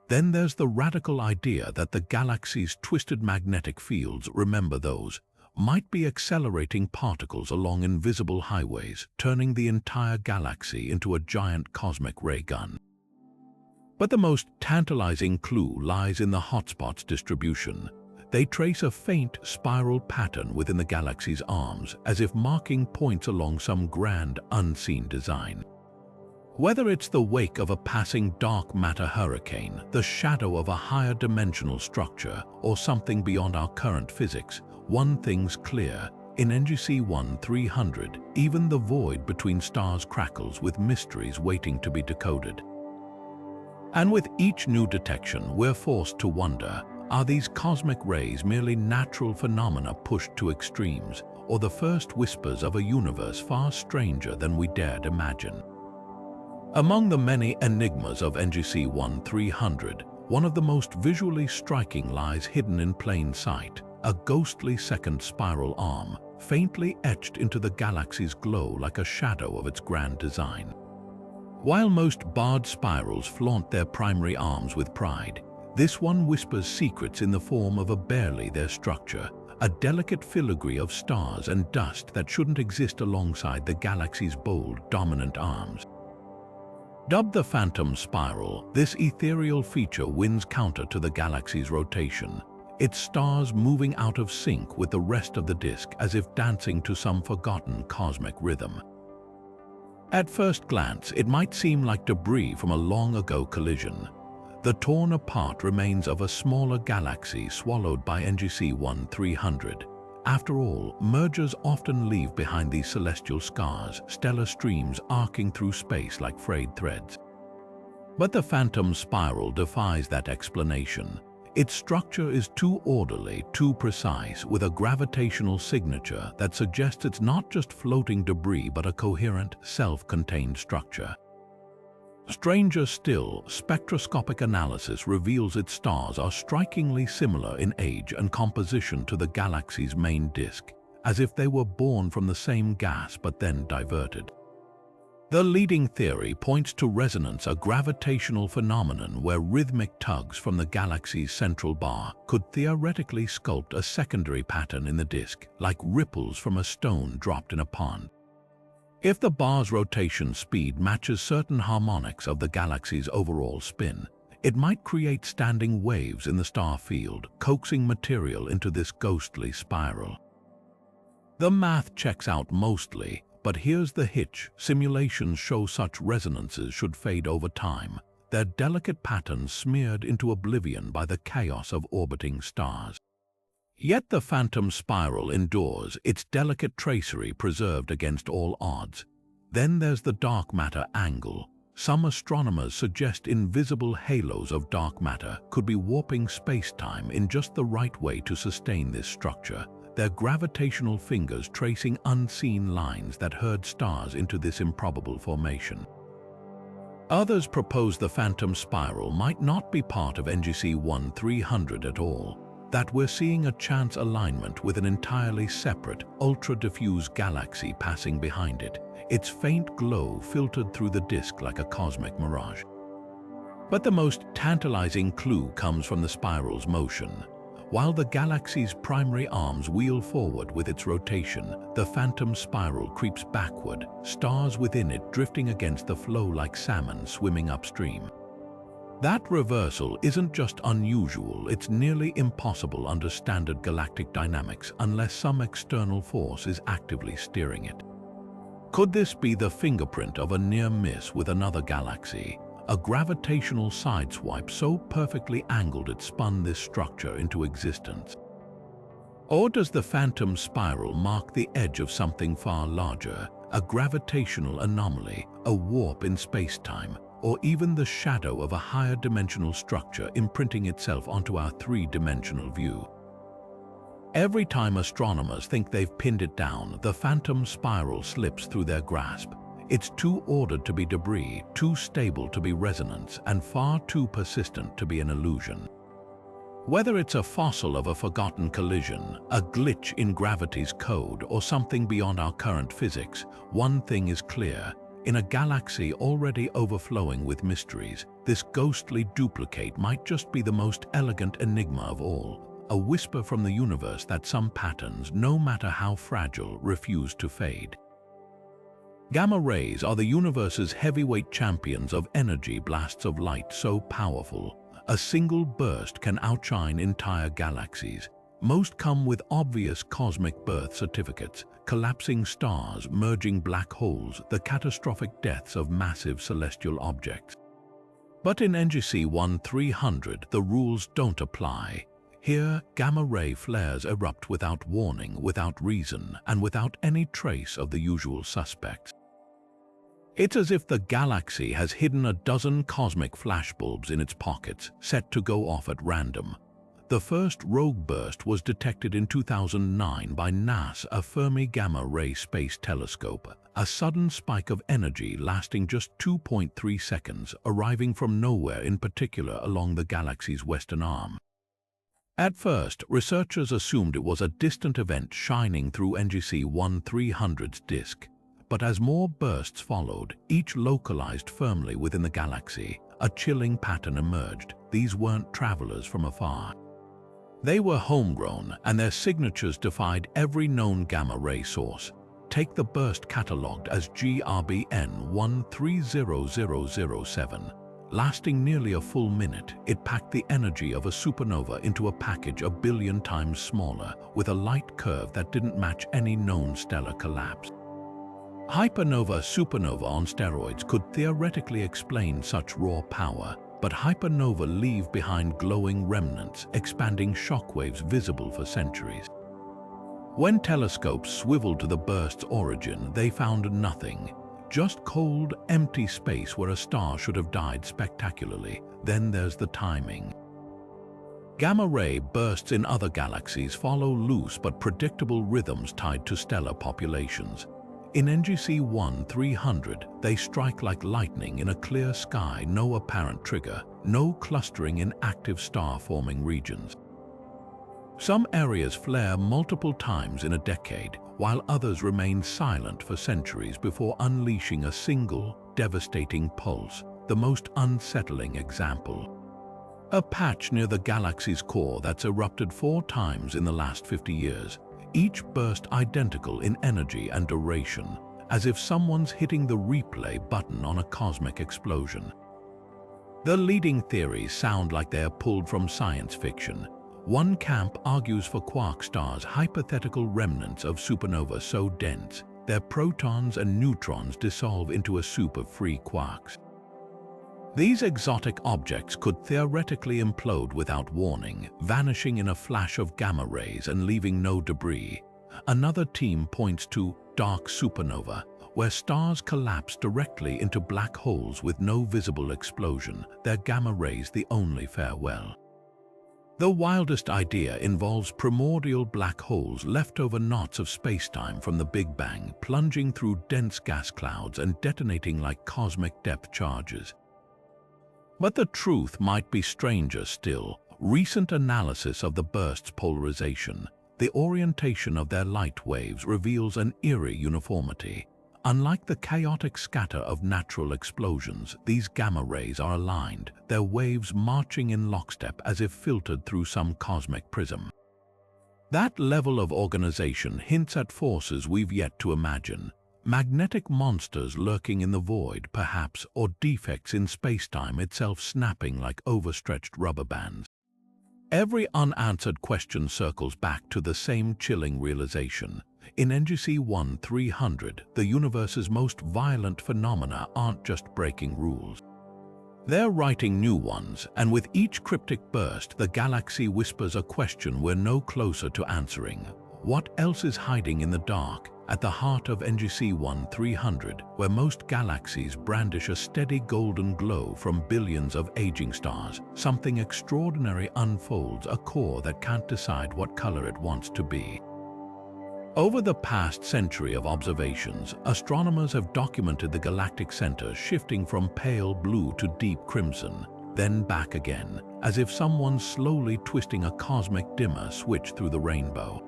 Then there's the radical idea that the galaxy's twisted magnetic fields, remember those, might be accelerating particles along invisible highways, turning the entire galaxy into a giant cosmic ray gun. But the most tantalizing clue lies in the hotspots' distribution. They trace a faint spiral pattern within the galaxy's arms, as if marking points along some grand, unseen design. Whether it's the wake of a passing dark matter hurricane, the shadow of a higher dimensional structure, or something beyond our current physics, one thing's clear: in NGC 1300, even the void between stars crackles with mysteries waiting to be decoded. And with each new detection, we're forced to wonder, are these cosmic rays merely natural phenomena pushed to extremes, or the first whispers of a universe far stranger than we dared imagine? Among the many enigmas of NGC 1300, one of the most visually striking lies hidden in plain sight: a ghostly second spiral arm, faintly etched into the galaxy's glow like a shadow of its grand design. While most barred spirals flaunt their primary arms with pride, this one whispers secrets in the form of a barely their structure, a delicate filigree of stars and dust that shouldn't exist alongside the galaxy's bold, dominant arms. Dubbed the Phantom Spiral, this ethereal feature wins counter to the galaxy's rotation, its stars moving out of sync with the rest of the disk as if dancing to some forgotten cosmic rhythm. At first glance, it might seem like debris from a long-ago collision. the torn apart remains of a smaller galaxy swallowed by NGC 1300. After all, mergers often leave behind these celestial scars, stellar streams arcing through space like frayed threads. But the phantom spiral defies that explanation. Its structure is too orderly, too precise, with a gravitational signature that suggests it's not just floating debris but a coherent, self-contained structure. Stranger still, spectroscopic analysis reveals its stars are strikingly similar in age and composition to the galaxy's main disk, as if they were born from the same gas but then diverted. The leading theory points to resonance, a gravitational phenomenon where rhythmic tugs from the galaxy's central bar could theoretically sculpt a secondary pattern in the disk, like ripples from a stone dropped in a pond. If the bar's rotation speed matches certain harmonics of the galaxy's overall spin, it might create standing waves in the star field, coaxing material into this ghostly spiral. The math checks out mostly, but here's the hitch: simulations show such resonances should fade over time, their delicate patterns smeared into oblivion by the chaos of orbiting stars. Yet the phantom spiral endures, its delicate tracery preserved against all odds. Then there's the dark matter angle. Some astronomers suggest invisible halos of dark matter could be warping space-time in just the right way to sustain this structure, their gravitational fingers tracing unseen lines that herd stars into this improbable formation. Others propose the phantom spiral might not be part of NGC 1300 at all, that we're seeing a chance alignment with an entirely separate, ultra-diffuse galaxy passing behind it, its faint glow filtered through the disk like a cosmic mirage. But the most tantalizing clue comes from the spiral's motion. While the galaxy's primary arms wheel forward with its rotation, the phantom spiral creeps backward, stars within it drifting against the flow like salmon swimming upstream. That reversal isn't just unusual, it's nearly impossible under standard galactic dynamics unless some external force is actively steering it. Could this be the fingerprint of a near miss with another galaxy? A gravitational sideswipe so perfectly angled it spun this structure into existence? Or does the phantom spiral mark the edge of something far larger, a gravitational anomaly, a warp in space-time, or even the shadow of a higher dimensional structure imprinting itself onto our three-dimensional view? Every time astronomers think they've pinned it down, the phantom spiral slips through their grasp. It's too ordered to be debris, too stable to be resonance, and far too persistent to be an illusion. Whether it's a fossil of a forgotten collision, a glitch in gravity's code, or something beyond our current physics, one thing is clear. In a galaxy already overflowing with mysteries, this ghostly duplicate might just be the most elegant enigma of all, a whisper from the universe that some patterns, no matter how fragile, refuse to fade. Gamma rays are the universe's heavyweight champions of energy blasts of light so powerful, a single burst can outshine entire galaxies. Most come with obvious cosmic birth certificates: collapsing stars, merging black holes, the catastrophic deaths of massive celestial objects. But in NGC 1300, the rules don't apply. Here, gamma-ray flares erupt without warning, without reason, and without any trace of the usual suspects. It's as if the galaxy has hidden a dozen cosmic flashbulbs in its pockets, set to go off at random. The first rogue burst was detected in 2009 by NASA Fermi Gamma-Ray Space Telescope, a sudden spike of energy lasting just 2.3 seconds, arriving from nowhere, in particular along the galaxy's western arm. At first, researchers assumed it was a distant event shining through NGC 1300's disk. But as more bursts followed, each localized firmly within the galaxy, a chilling pattern emerged. These weren't travelers from afar. They were homegrown, and their signatures defied every known gamma-ray source. Take the burst catalogued as GRBN 130007. Lasting nearly a full minute, it packed the energy of a supernova into a package a billion times smaller, with a light curve that didn't match any known stellar collapse. Hypernova supernova on steroids could theoretically explain such raw power, but hypernovae leave behind glowing remnants, expanding shockwaves visible for centuries. When telescopes swiveled to the burst's origin, they found nothing, just cold, empty space where a star should have died spectacularly. Then there's the timing. Gamma-ray bursts in other galaxies follow loose but predictable rhythms tied to stellar populations. In NGC 1300, they strike like lightning in a clear sky, no apparent trigger, no clustering in active star-forming regions. Some areas flare multiple times in a decade, while others remain silent for centuries before unleashing a single, devastating pulse, the most unsettling example. A patch near the galaxy's core that's erupted 4 times in the last 50 years, each burst identical in energy and duration, as if someone's hitting the replay button on a cosmic explosion. The leading theories sound like they're pulled from science fiction. One camp argues for quark stars, hypothetical remnants of supernovae so dense, their protons and neutrons dissolve into a soup of free quarks. These exotic objects could theoretically implode without warning, vanishing in a flash of gamma rays and leaving no debris. Another team points to dark supernova, where stars collapse directly into black holes with no visible explosion, their gamma rays the only farewell. The wildest idea involves primordial black holes, leftover knots of spacetime from the Big Bang, plunging through dense gas clouds and detonating like cosmic depth charges. But the truth might be stranger still. Recent analysis of the burst's polarization, the orientation of their light waves, reveals an eerie uniformity. Unlike the chaotic scatter of natural explosions, these gamma rays are aligned, their waves marching in lockstep as if filtered through some cosmic prism. That level of organization hints at forces we've yet to imagine. Magnetic monsters lurking in the void, perhaps, or defects in spacetime itself snapping like overstretched rubber bands. Every unanswered question circles back to the same chilling realization. In NGC 1300, the universe's most violent phenomena aren't just breaking rules. They're writing new ones, and with each cryptic burst, the galaxy whispers a question we're no closer to answering. What else is hiding in the dark? At the heart of NGC 1300, where most galaxies brandish a steady golden glow from billions of aging stars, something extraordinary unfolds, a core that can't decide what color it wants to be. Over the past century of observations, astronomers have documented the galactic center shifting from pale blue to deep crimson, then back again, as if someone's slowly twisting a cosmic dimmer switch through the rainbow.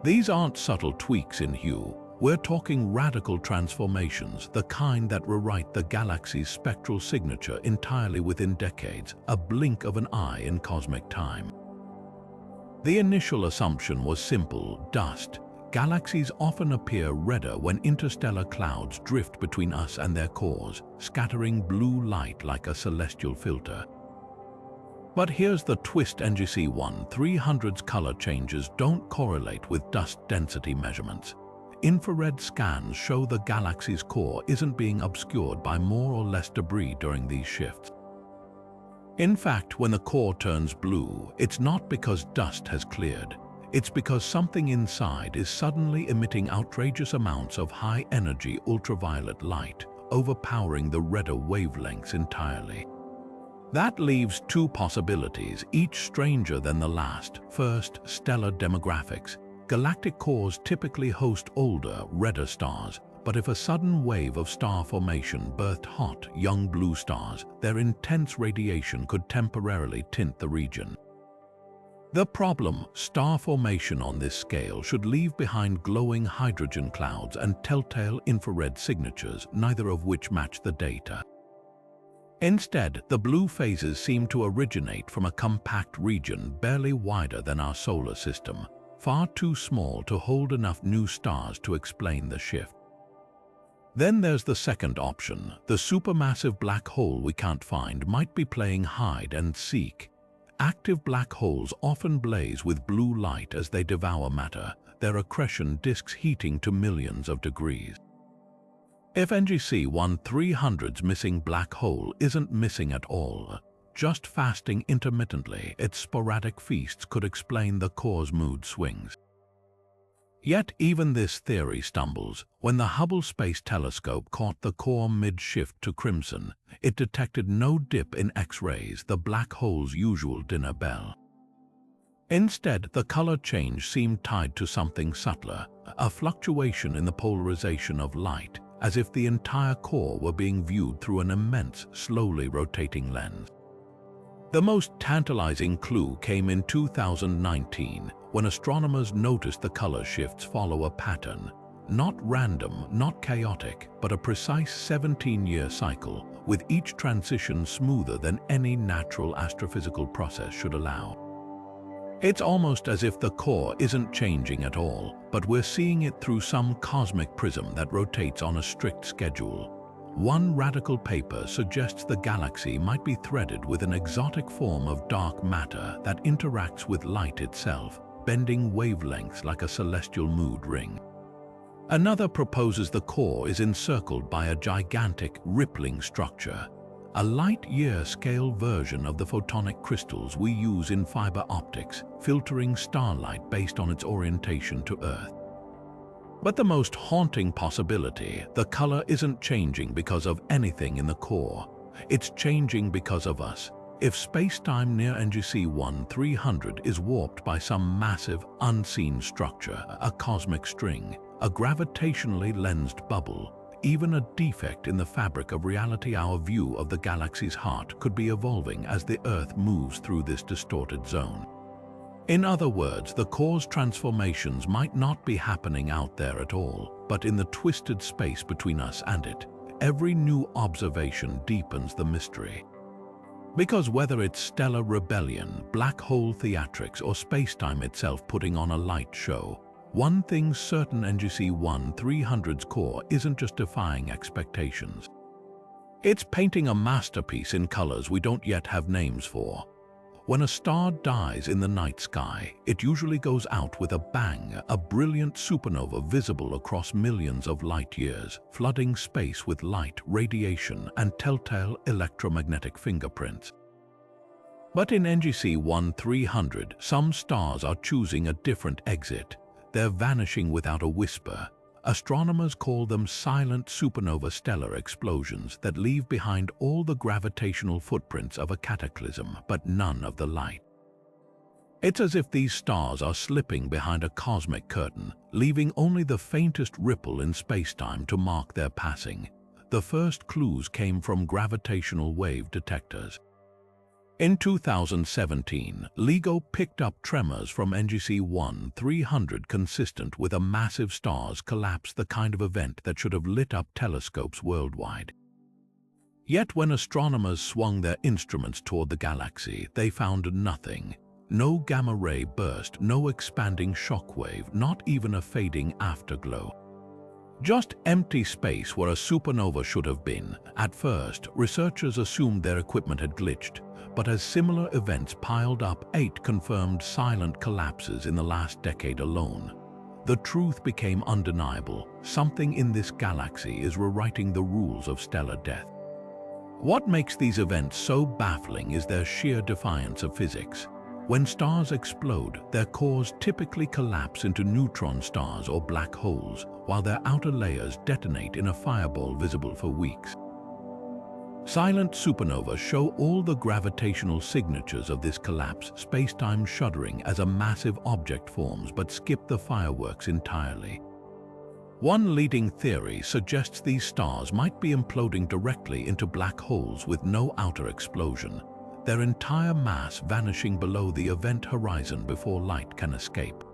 These aren't subtle tweaks in hue. We're talking radical transformations, the kind that rewrite the galaxy's spectral signature entirely within decades, a blink of an eye in cosmic time. The initial assumption was simple: dust. Galaxies often appear redder when interstellar clouds drift between us and their cores, scattering blue light like a celestial filter. But here's the twist: NGC 1300's color changes don't correlate with dust density measurements. Infrared scans show the galaxy's core isn't being obscured by more or less debris during these shifts. In fact, when the core turns blue, it's not because dust has cleared. It's because something inside is suddenly emitting outrageous amounts of high-energy ultraviolet light, overpowering the redder wavelengths entirely. That leaves 2 possibilities, each stranger than the last. First, stellar demographics. Galactic cores typically host older, redder stars, but if a sudden wave of star formation birthed hot, young blue stars, their intense radiation could temporarily tint the region. The problem: star formation on this scale should leave behind glowing hydrogen clouds and telltale infrared signatures, neither of which match the data. Instead, the blue phases seem to originate from a compact region barely wider than our solar system, far too small to hold enough new stars to explain the shift. Then there's the second option. The supermassive black hole we can't find might be playing hide and seek. Active black holes often blaze with blue light as they devour matter, their accretion disks heating to millions of degrees. If NGC 1300's missing black hole isn't missing at all, just fasting intermittently, its sporadic feasts could explain the core's mood swings. Yet even this theory stumbles. When the Hubble Space Telescope caught the core mid-shift to crimson, it detected no dip in X-rays, the black hole's usual dinner bell. Instead, the color change seemed tied to something subtler, a fluctuation in the polarization of light, as if the entire core were being viewed through an immense, slowly rotating lens. The most tantalizing clue came in 2019, when astronomers noticed the color shifts follow a pattern, not random, not chaotic, but a precise 17-year cycle, with each transition smoother than any natural astrophysical process should allow. It's almost as if the core isn't changing at all, but we're seeing it through some cosmic prism that rotates on a strict schedule. One radical paper suggests the galaxy might be threaded with an exotic form of dark matter that interacts with light itself, bending wavelengths like a celestial mood ring. Another proposes the core is encircled by a gigantic, rippling structure, a light-year scale version of the photonic crystals we use in fiber optics, filtering starlight based on its orientation to Earth. But the most haunting possibility, the color isn't changing because of anything in the core. It's changing because of us. If space-time near NGC 1300 is warped by some massive, unseen structure, a cosmic string, a gravitationally lensed bubble, even a defect in the fabric of reality, our view of the galaxy's heart could be evolving as the Earth moves through this distorted zone. In other words, the core's transformations might not be happening out there at all, but in the twisted space between us and it. Every new observation deepens the mystery. Because whether it's stellar rebellion, black hole theatrics, or spacetime itself putting on a light show, one thing's certain: NGC 1300's core isn't just defying expectations. It's painting a masterpiece in colors we don't yet have names for. When a star dies in the night sky, it usually goes out with a bang, a brilliant supernova visible across millions of light years, flooding space with light, radiation, and telltale electromagnetic fingerprints. But in NGC 1300, some stars are choosing a different exit. They're vanishing without a whisper. Astronomers call them silent supernova stellar explosions that leave behind all the gravitational footprints of a cataclysm, but none of the light. It's as if these stars are slipping behind a cosmic curtain, leaving only the faintest ripple in spacetime to mark their passing. The first clues came from gravitational wave detectors. In 2017, LIGO picked up tremors from NGC 1300 consistent with a massive star's collapse, the kind of event that should have lit up telescopes worldwide. Yet when astronomers swung their instruments toward the galaxy, they found nothing. No gamma-ray burst, no expanding shockwave, not even a fading afterglow. Just empty space where a supernova should have been. At first, researchers assumed their equipment had glitched, but as similar events piled up, 8 confirmed silent collapses in the last decade alone. The truth became undeniable. Something in this galaxy is rewriting the rules of stellar death. What makes these events so baffling is their sheer defiance of physics. When stars explode, their cores typically collapse into neutron stars or black holes, while their outer layers detonate in a fireball visible for weeks. Silent supernovas show all the gravitational signatures of this collapse, spacetime shuddering as a massive object forms but skip the fireworks entirely. One leading theory suggests these stars might be imploding directly into black holes with no outer explosion, their entire mass vanishing below the event horizon before light can escape.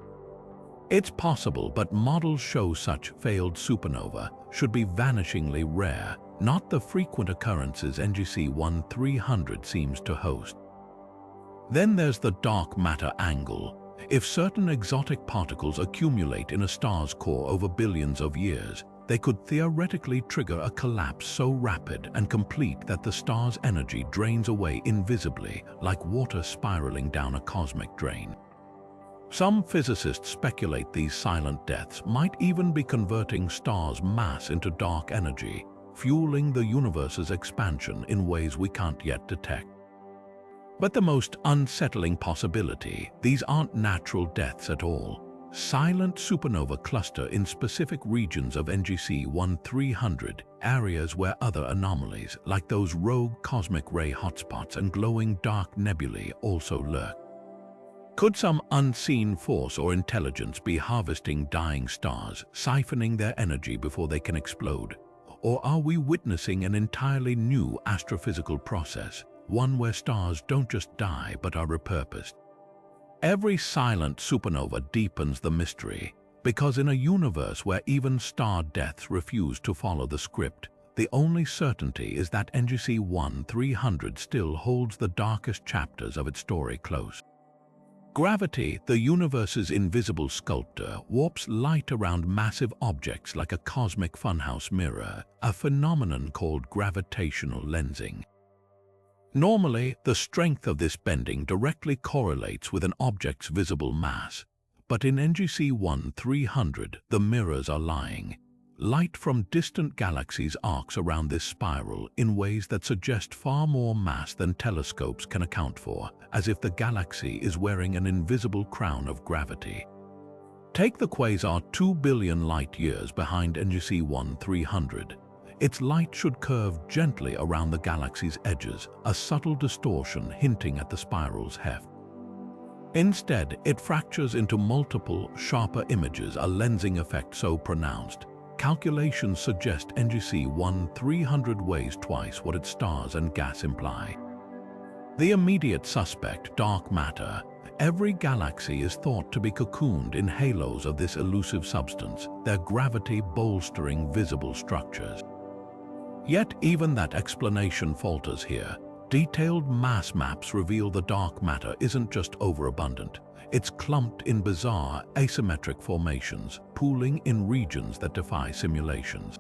It's possible, but models show such failed supernova should be vanishingly rare, not the frequent occurrences NGC 1300 seems to host. Then there's the dark matter angle. If certain exotic particles accumulate in a star's core over billions of years, they could theoretically trigger a collapse so rapid and complete that the star's energy drains away invisibly, like water spiraling down a cosmic drain. Some physicists speculate these silent deaths might even be converting stars' mass into dark energy, fueling the universe's expansion in ways we can't yet detect. But the most unsettling possibility, these aren't natural deaths at all. Silent supernova cluster in specific regions of NGC 1300, areas where other anomalies, like those rogue cosmic ray hotspots and glowing dark nebulae, also lurk. Could some unseen force or intelligence be harvesting dying stars, siphoning their energy before they can explode? Or are we witnessing an entirely new astrophysical process, one where stars don't just die but are repurposed? Every silent supernova deepens the mystery, because in a universe where even star deaths refuse to follow the script, the only certainty is that NGC 1300 still holds the darkest chapters of its story close. Gravity, the universe's invisible sculptor, warps light around massive objects like a cosmic funhouse mirror, a phenomenon called gravitational lensing. Normally, the strength of this bending directly correlates with an object's visible mass, but in NGC 1300, the mirrors are lying. Light from distant galaxies arcs around this spiral in ways that suggest far more mass than telescopes can account for, as if the galaxy is wearing an invisible crown of gravity. Take the quasar 2 billion light-years behind NGC 1300. Its light should curve gently around the galaxy's edges, a subtle distortion hinting at the spiral's heft. Instead, it fractures into multiple, sharper images, a lensing effect so pronounced. Calculations suggest NGC 1300 weighs twice what its stars and gas imply. The immediate suspect, dark matter. Every galaxy is thought to be cocooned in halos of this elusive substance, their gravity bolstering visible structures. Yet even that explanation falters here. Detailed mass maps reveal the dark matter isn't just overabundant. It's clumped in bizarre, asymmetric formations, pooling in regions that defy simulations.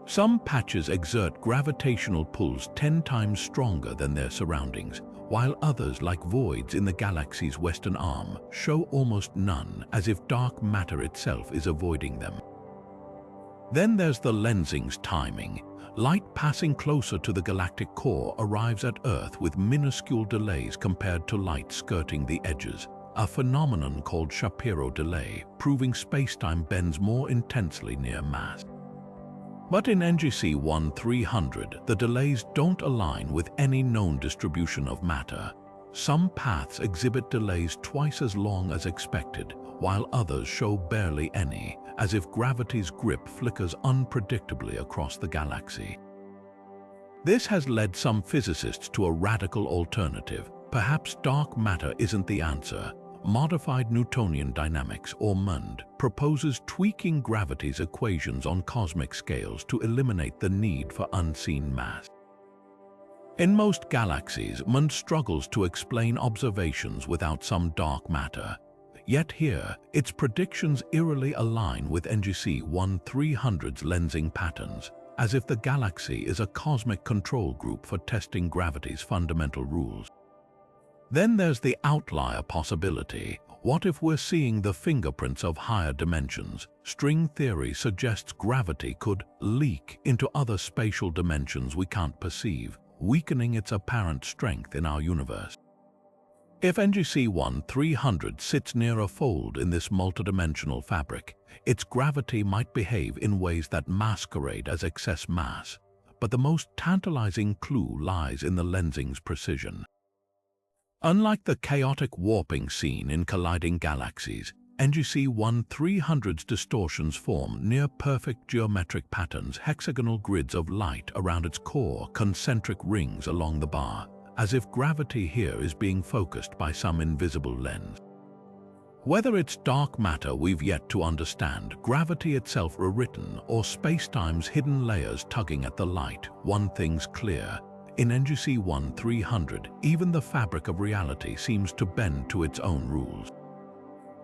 Some patches exert gravitational pulls 10 times stronger than their surroundings, while others, like voids in the galaxy's western arm, show almost none, as if dark matter itself is avoiding them. Then there's the lensing's timing. Light passing closer to the galactic core arrives at Earth with minuscule delays compared to light skirting the edges, a phenomenon called Shapiro delay, proving spacetime bends more intensely near mass. But in NGC 1300, the delays don't align with any known distribution of matter. Some paths exhibit delays twice as long as expected, while others show barely any, as if gravity's grip flickers unpredictably across the galaxy. This has led some physicists to a radical alternative. Perhaps dark matter isn't the answer. Modified Newtonian dynamics, or MUND, proposes tweaking gravity's equations on cosmic scales to eliminate the need for unseen mass. In most galaxies, MUND struggles to explain observations without some dark matter. Yet here, its predictions eerily align with NGC 1300's lensing patterns, as if the galaxy is a cosmic control group for testing gravity's fundamental rules. Then there's the outlier possibility. What if we're seeing the fingerprints of higher dimensions? String theory suggests gravity could leak into other spatial dimensions we can't perceive, weakening its apparent strength in our universe. If NGC 1300 sits near a fold in this multidimensional fabric, its gravity might behave in ways that masquerade as excess mass, but the most tantalizing clue lies in the lensing's precision. Unlike the chaotic warping seen in colliding galaxies, NGC 1300's distortions form near-perfect geometric patterns, hexagonal grids of light around its core, concentric rings along the bar, as if gravity here is being focused by some invisible lens. Whether it's dark matter we've yet to understand, gravity itself rewritten, or spacetime's hidden layers tugging at the light, one thing's clear. In NGC 1300, even the fabric of reality seems to bend to its own rules.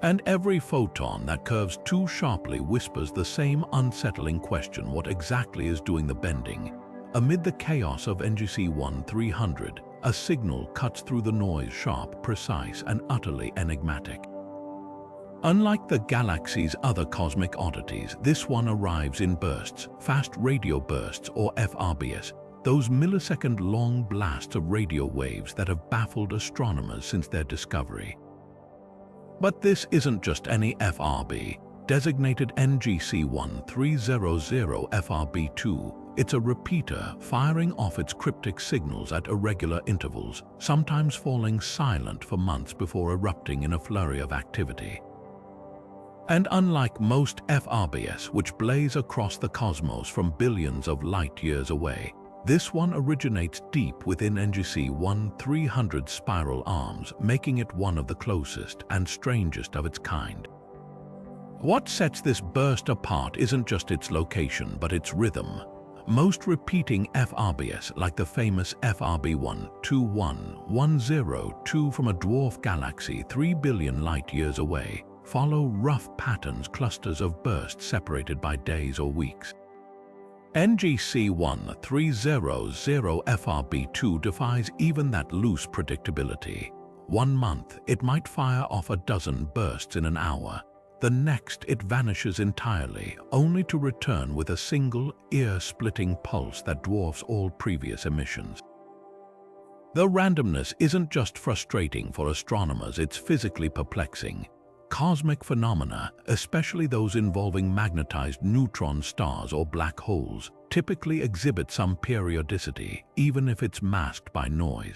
And every photon that curves too sharply whispers the same unsettling question: what exactly is doing the bending? Amid the chaos of NGC 1300, a signal cuts through the noise, sharp, precise, and utterly enigmatic. Unlike the galaxy's other cosmic oddities, this one arrives in bursts, fast radio bursts or FRBs, those millisecond-long blasts of radio waves that have baffled astronomers since their discovery. But this isn't just any FRB. Designated NGC 1300 FRB2, it's a repeater firing off its cryptic signals at irregular intervals, sometimes falling silent for months before erupting in a flurry of activity. And unlike most FRBs, which blaze across the cosmos from billions of light-years away, this one originates deep within NGC 1300 spiral arms, making it one of the closest and strangest of its kind. What sets this burst apart isn't just its location, but its rhythm. Most repeating FRBs, like the famous FRB1 21102 from a dwarf galaxy 3 billion light-years away, follow rough patterns, clusters of bursts separated by days or weeks. NGC 1300 FRB2 defies even that loose predictability. 1 month, it might fire off a dozen bursts in an hour. The next, it vanishes entirely, only to return with a single, ear-splitting pulse that dwarfs all previous emissions. The randomness isn't just frustrating for astronomers, it's physically perplexing. Cosmic phenomena, especially those involving magnetized neutron stars or black holes, typically exhibit some periodicity, even if it's masked by noise.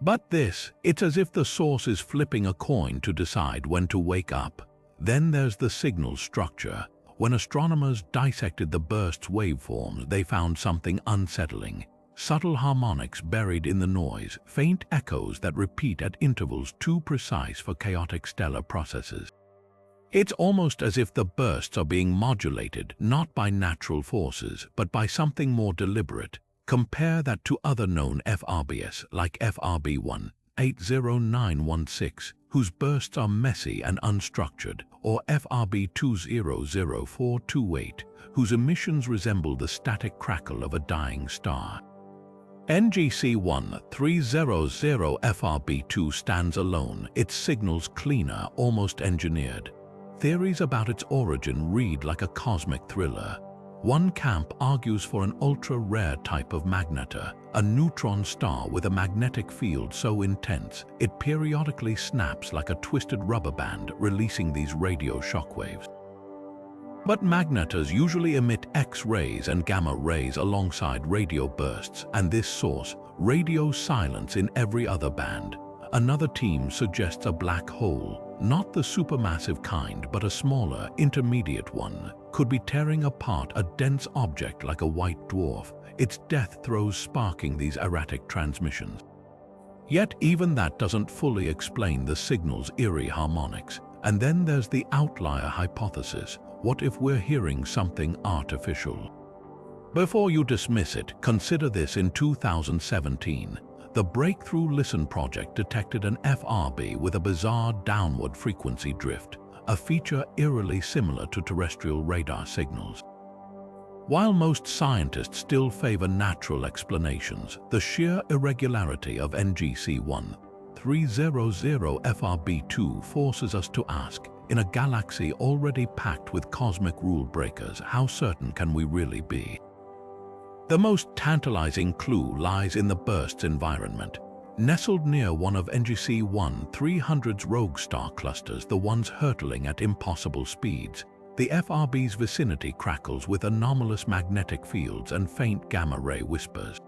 But it's as if the source is flipping a coin to decide when to wake up. Then there's the signal structure. When astronomers dissected the burst's waveforms, they found something unsettling. Subtle harmonics buried in the noise, faint echoes that repeat at intervals too precise for chaotic stellar processes. It's almost as if the bursts are being modulated not by natural forces, but by something more deliberate. Compare that to other known FRBs like FRB1 80916, whose bursts are messy and unstructured, or FRB 200428, whose emissions resemble the static crackle of a dying star. NGC 1300 FRB2 stands alone, its signals cleaner, almost engineered. Theories about its origin read like a cosmic thriller. One camp argues for an ultra-rare type of magnetar, a neutron star with a magnetic field so intense it periodically snaps like a twisted rubber band, releasing these radio shockwaves. But magnetars usually emit X-rays and gamma rays alongside radio bursts, and this source, radio silence in every other band. Another team suggests a black hole, not the supermassive kind, but a smaller, intermediate one, could be tearing apart a dense object like a white dwarf, its death throes sparking these erratic transmissions. Yet even that doesn't fully explain the signal's eerie harmonics. And then there's the outlier hypothesis. What if we're hearing something artificial? Before you dismiss it, consider this. In 2017, the Breakthrough Listen project detected an FRB with a bizarre downward frequency drift, a feature eerily similar to terrestrial radar signals. While most scientists still favor natural explanations, the sheer irregularity of NGC 1300 FRB2 forces us to ask, in a galaxy already packed with cosmic rule breakers, how certain can we really be? The most tantalizing clue lies in the burst's environment. Nestled near one of NGC 1300's rogue star clusters, the ones hurtling at impossible speeds, the FRB's vicinity crackles with anomalous magnetic fields and faint gamma-ray whispers.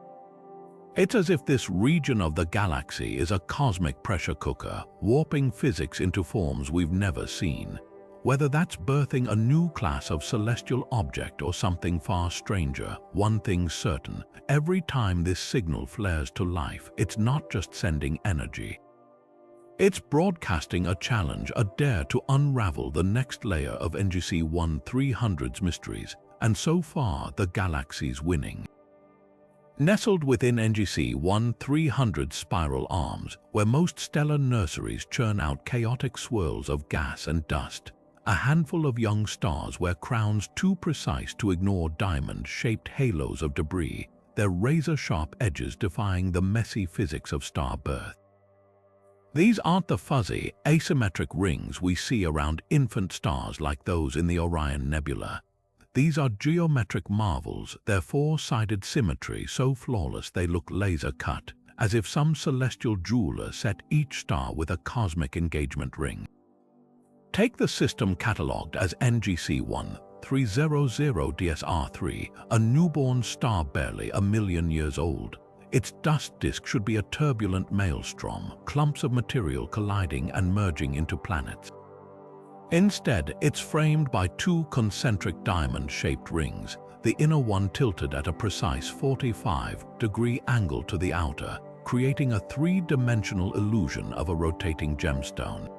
It's as if this region of the galaxy is a cosmic pressure cooker, warping physics into forms we've never seen. Whether that's birthing a new class of celestial object or something far stranger, one thing's certain: every time this signal flares to life, it's not just sending energy. It's broadcasting a challenge, a dare to unravel the next layer of NGC 1300's mysteries, and so far the galaxy's winning. Nestled within NGC 1300's spiral arms, where most stellar nurseries churn out chaotic swirls of gas and dust, a handful of young stars wear crowns too precise to ignore diamond-shaped halos of debris, their razor-sharp edges defying the messy physics of star birth. These aren't the fuzzy, asymmetric rings we see around infant stars like those in the Orion Nebula. These are geometric marvels, their four-sided symmetry so flawless they look laser-cut, as if some celestial jeweler set each star with a cosmic engagement ring. Take the system catalogued as NGC 1300DSR3, a newborn star barely a million years old. Its dust disk should be a turbulent maelstrom, clumps of material colliding and merging into planets. Instead, it's framed by two concentric diamond-shaped rings, the inner one tilted at a precise 45-degree angle to the outer, creating a three-dimensional illusion of a rotating gemstone.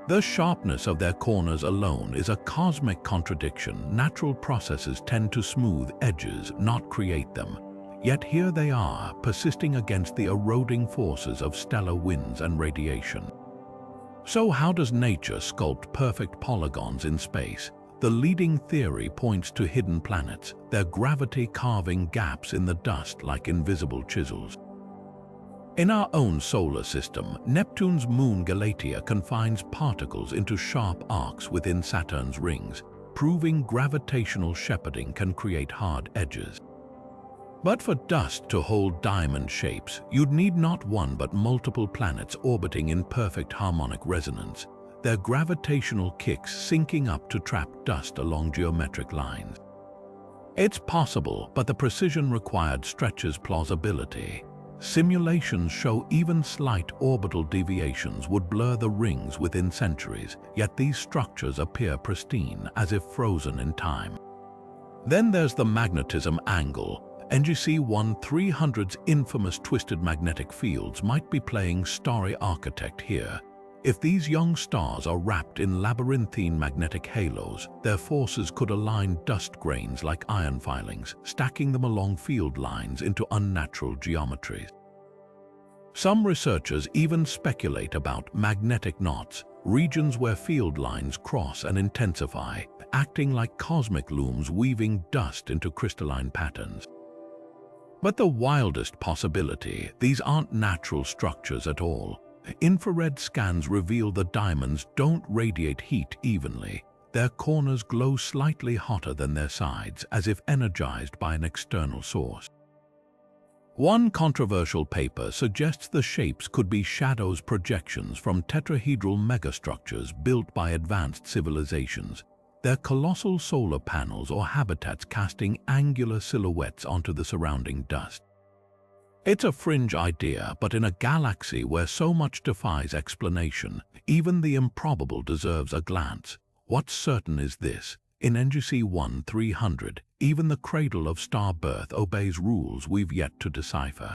The sharpness of their corners alone is a cosmic contradiction. Natural processes tend to smooth edges, not create them. Yet here they are, persisting against the eroding forces of stellar winds and radiation. So how does nature sculpt perfect polygons in space? The leading theory points to hidden planets, their gravity carving gaps in the dust like invisible chisels. In our own solar system, Neptune's moon Galatea confines particles into sharp arcs within Saturn's rings, proving gravitational shepherding can create hard edges. But for dust to hold diamond shapes, you'd need not one but multiple planets orbiting in perfect harmonic resonance, their gravitational kicks syncing up to trap dust along geometric lines. It's possible, but the precision required stretches plausibility. Simulations show even slight orbital deviations would blur the rings within centuries, yet these structures appear pristine, as if frozen in time. Then there's the magnetism angle. NGC 1300's infamous twisted magnetic fields might be playing starry architect here. If these young stars are wrapped in labyrinthine magnetic halos, their forces could align dust grains like iron filings, stacking them along field lines into unnatural geometries. Some researchers even speculate about magnetic knots, regions where field lines cross and intensify, acting like cosmic looms weaving dust into crystalline patterns. But the wildest possibility, these aren't natural structures at all. Infrared scans reveal the diamonds don't radiate heat evenly. Their corners glow slightly hotter than their sides, as if energized by an external source. One controversial paper suggests the shapes could be shadows projections from tetrahedral megastructures built by advanced civilizations, their colossal solar panels or habitats casting angular silhouettes onto the surrounding dust. It's a fringe idea, but in a galaxy where so much defies explanation, even the improbable deserves a glance. What's certain is this: in NGC 1300, even the cradle of star birth obeys rules we've yet to decipher.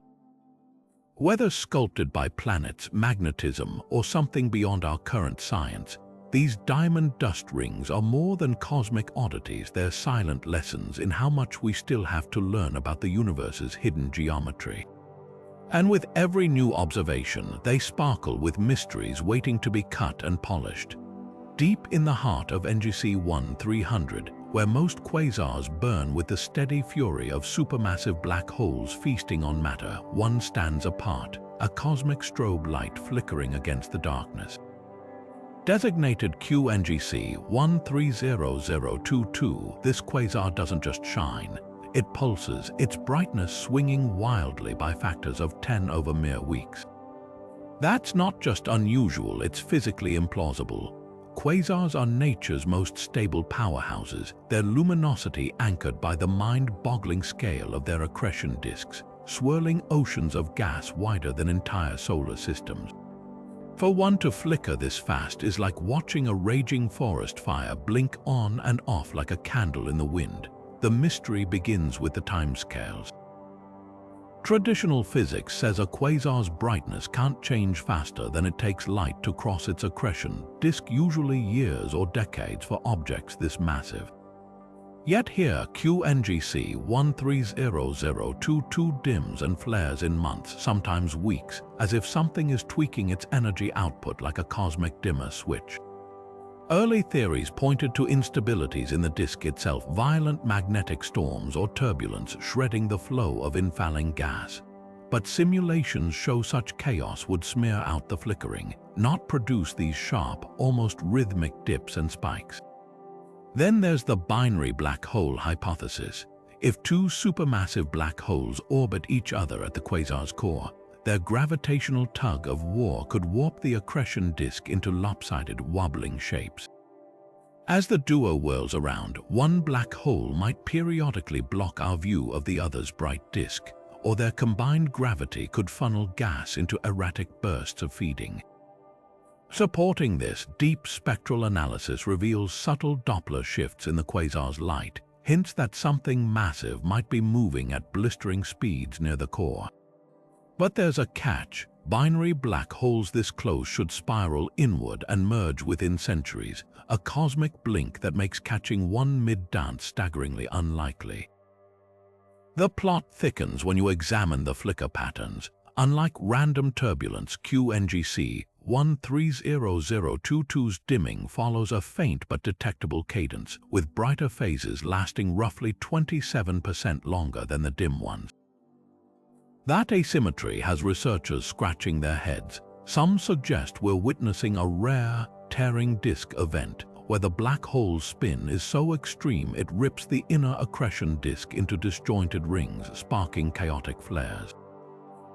Whether sculpted by planets, magnetism, or something beyond our current science, these diamond dust rings are more than cosmic oddities. They're silent lessons in how much we still have to learn about the universe's hidden geometry. And with every new observation, they sparkle with mysteries waiting to be cut and polished. Deep in the heart of NGC 1300, where most quasars burn with the steady fury of supermassive black holes feasting on matter, one stands apart, a cosmic strobe light flickering against the darkness. Designated QNGC 130022, this quasar doesn't just shine, it pulses, its brightness swinging wildly by factors of 10 over mere weeks. That's not just unusual, it's physically implausible. Quasars are nature's most stable powerhouses, their luminosity anchored by the mind-boggling scale of their accretion disks, swirling oceans of gas wider than entire solar systems. For one to flicker this fast is like watching a raging forest fire blink on and off like a candle in the wind. The mystery begins with the timescales. Traditional physics says a quasar's brightness can't change faster than it takes light to cross its accretion disk, usually years or decades for objects this massive. Yet here, QNGC 130022 dims and flares in months, sometimes weeks, as if something is tweaking its energy output like a cosmic dimmer switch. Early theories pointed to instabilities in the disk itself, violent magnetic storms or turbulence shredding the flow of infalling gas. but simulations show such chaos would smear out the flickering, not produce these sharp, almost rhythmic dips and spikes. Then there's the binary black hole hypothesis. If two supermassive black holes orbit each other at the quasar's core, their gravitational tug of war could warp the accretion disk into lopsided, wobbling shapes. As the duo whirls around, one black hole might periodically block our view of the other's bright disk, or their combined gravity could funnel gas into erratic bursts of feeding. Supporting this, deep spectral analysis reveals subtle Doppler shifts in the quasar's light, hints that something massive might be moving at blistering speeds near the core. But there's a catch. Binary black holes this close should spiral inward and merge within centuries, a cosmic blink that makes catching one mid-dance staggeringly unlikely. The plot thickens when you examine the flicker patterns. Unlike random turbulence, NGC 130022's dimming follows a faint but detectable cadence, with brighter phases lasting roughly 27% longer than the dim ones. That asymmetry has researchers scratching their heads. Some suggest we're witnessing a rare, tearing disk event, where the black hole's spin is so extreme it rips the inner accretion disk into disjointed rings, sparking chaotic flares.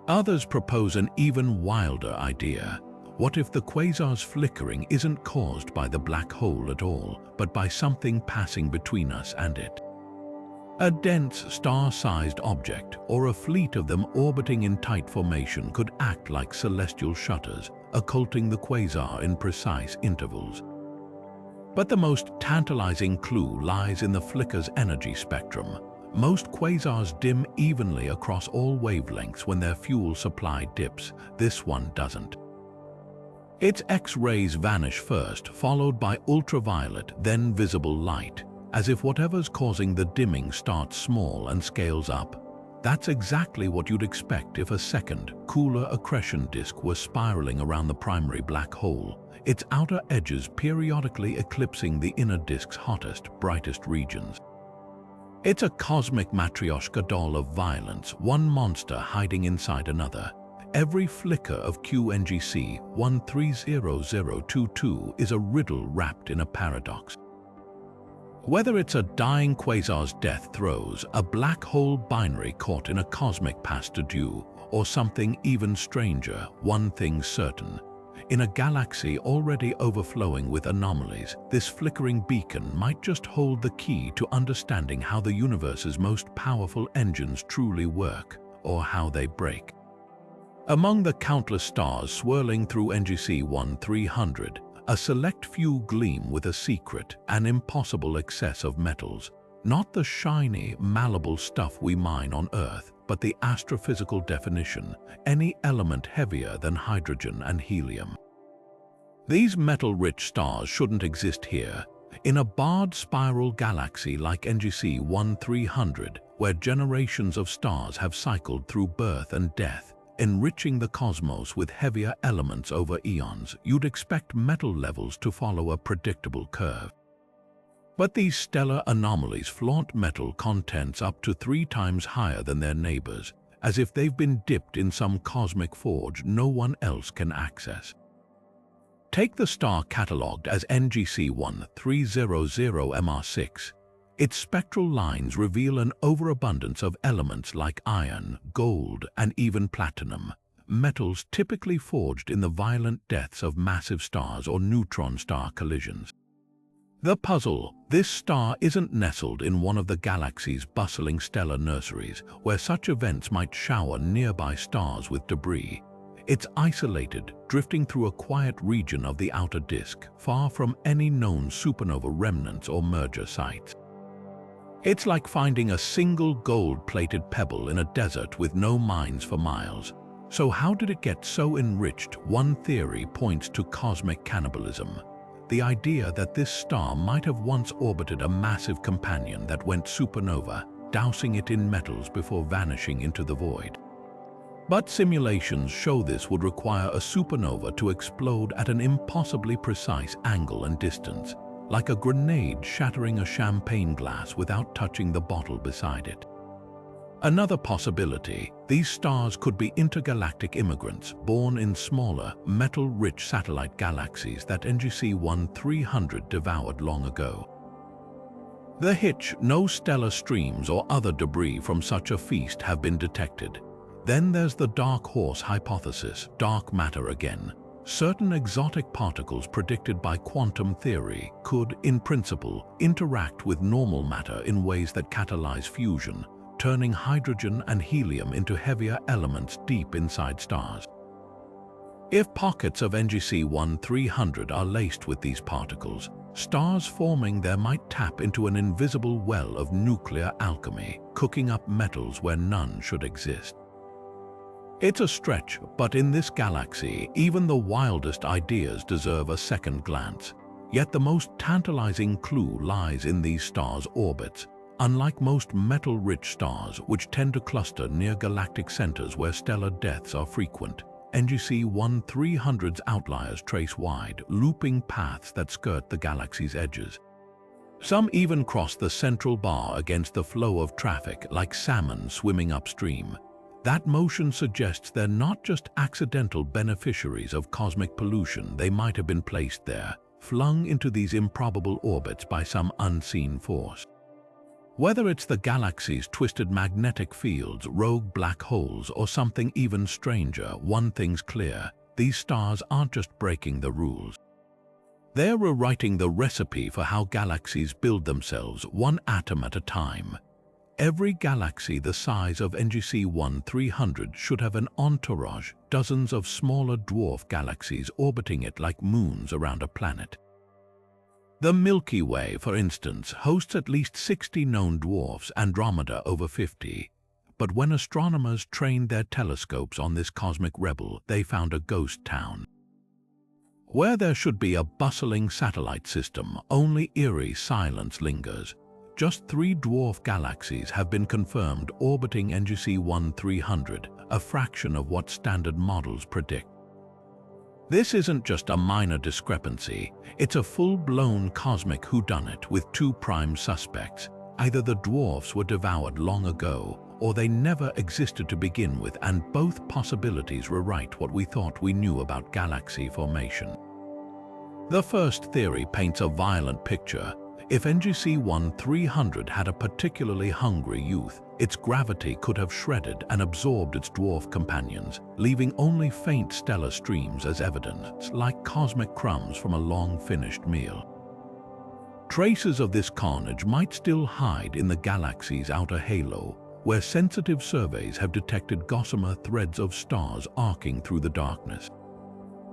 Others propose an even wilder idea. What if the quasar's flickering isn't caused by the black hole at all, but by something passing between us and it? A dense, star-sized object, or a fleet of them orbiting in tight formation, could act like celestial shutters, occulting the quasar in precise intervals. But the most tantalizing clue lies in the flicker's energy spectrum. Most quasars dim evenly across all wavelengths when their fuel supply dips. This one doesn't. Its X-rays vanish first, followed by ultraviolet, then visible light, as if whatever's causing the dimming starts small and scales up. That's exactly what you'd expect if a second, cooler accretion disk were spiraling around the primary black hole, its outer edges periodically eclipsing the inner disk's hottest, brightest regions. It's a cosmic matryoshka doll of violence, one monster hiding inside another. Every flicker of NGC 130022 is a riddle wrapped in a paradox. Whether it's a dying quasar's death throes, a black hole binary caught in a cosmic pas de deux, or something even stranger, one thing's certain. In a galaxy already overflowing with anomalies, this flickering beacon might just hold the key to understanding how the universe's most powerful engines truly work, or how they break. Among the countless stars swirling through NGC 1300, a select few gleam with a secret, an impossible excess of metals. Not the shiny, malleable stuff we mine on Earth, but the astrophysical definition, any element heavier than hydrogen and helium. These metal-rich stars shouldn't exist here. In a barred spiral galaxy like NGC 1300, where generations of stars have cycled through birth and death, enriching the cosmos with heavier elements over eons, you'd expect metal levels to follow a predictable curve. But these stellar anomalies flaunt metal contents up to 3 times higher than their neighbors, as if they've been dipped in some cosmic forge no one else can access. Take the star catalogued as NGC 1300MR6. Its spectral lines reveal an overabundance of elements like iron, gold, and even platinum, metals typically forged in the violent deaths of massive stars or neutron star collisions. The puzzle: this star isn't nestled in one of the galaxy's bustling stellar nurseries, where such events might shower nearby stars with debris. It's isolated, drifting through a quiet region of the outer disk, far from any known supernova remnants or merger sites. It's like finding a single gold-plated pebble in a desert with no mines for miles. So how did it get so enriched? One theory points to cosmic cannibalism. The idea that this star might have once orbited a massive companion that went supernova, dousing it in metals before vanishing into the void. But simulations show this would require a supernova to explode at an impossibly precise angle and distance, like a grenade shattering a champagne glass without touching the bottle beside it. Another possibility, these stars could be intergalactic immigrants born in smaller, metal-rich satellite galaxies that NGC 1300 devoured long ago. The hitch: no stellar streams or other debris from such a feast have been detected. Then there's the dark horse hypothesis, dark matter again. Certain exotic particles predicted by quantum theory could, in principle, interact with normal matter in ways that catalyze fusion, turning hydrogen and helium into heavier elements deep inside stars. If pockets of NGC 1300 are laced with these particles, stars forming there might tap into an invisible well of nuclear alchemy, cooking up metals where none should exist. It's a stretch, but in this galaxy, even the wildest ideas deserve a second glance. Yet the most tantalizing clue lies in these stars' orbits. Unlike most metal-rich stars, which tend to cluster near galactic centers where stellar deaths are frequent, NGC 1300's outliers trace wide, looping paths that skirt the galaxy's edges. Some even cross the central bar against the flow of traffic, like salmon swimming upstream. That motion suggests they're not just accidental beneficiaries of cosmic pollution. They might have been placed there, flung into these improbable orbits by some unseen force. Whether it's the galaxy's twisted magnetic fields, rogue black holes, or something even stranger, one thing's clear: these stars aren't just breaking the rules. They're rewriting the recipe for how galaxies build themselves, one atom at a time. Every galaxy the size of NGC 1300 should have an entourage, dozens of smaller dwarf galaxies orbiting it like moons around a planet. The Milky Way, for instance, hosts at least 60 known dwarfs, Andromeda over 50. But when astronomers trained their telescopes on this cosmic rebel, they found a ghost town. Where there should be a bustling satellite system, only eerie silence lingers. Just 3 dwarf galaxies have been confirmed orbiting NGC 1300, a fraction of what standard models predict. This isn't just a minor discrepancy, it's a full-blown cosmic whodunit with 2 prime suspects. Either the dwarfs were devoured long ago, or they never existed to begin with, and both possibilities rewrite what we thought we knew about galaxy formation. The first theory paints a violent picture. If NGC 1300 had a particularly hungry youth, its gravity could have shredded and absorbed its dwarf companions, leaving only faint stellar streams as evidence, like cosmic crumbs from a long-finished meal. Traces of this carnage might still hide in the galaxy's outer halo, where sensitive surveys have detected gossamer threads of stars arcing through the darkness.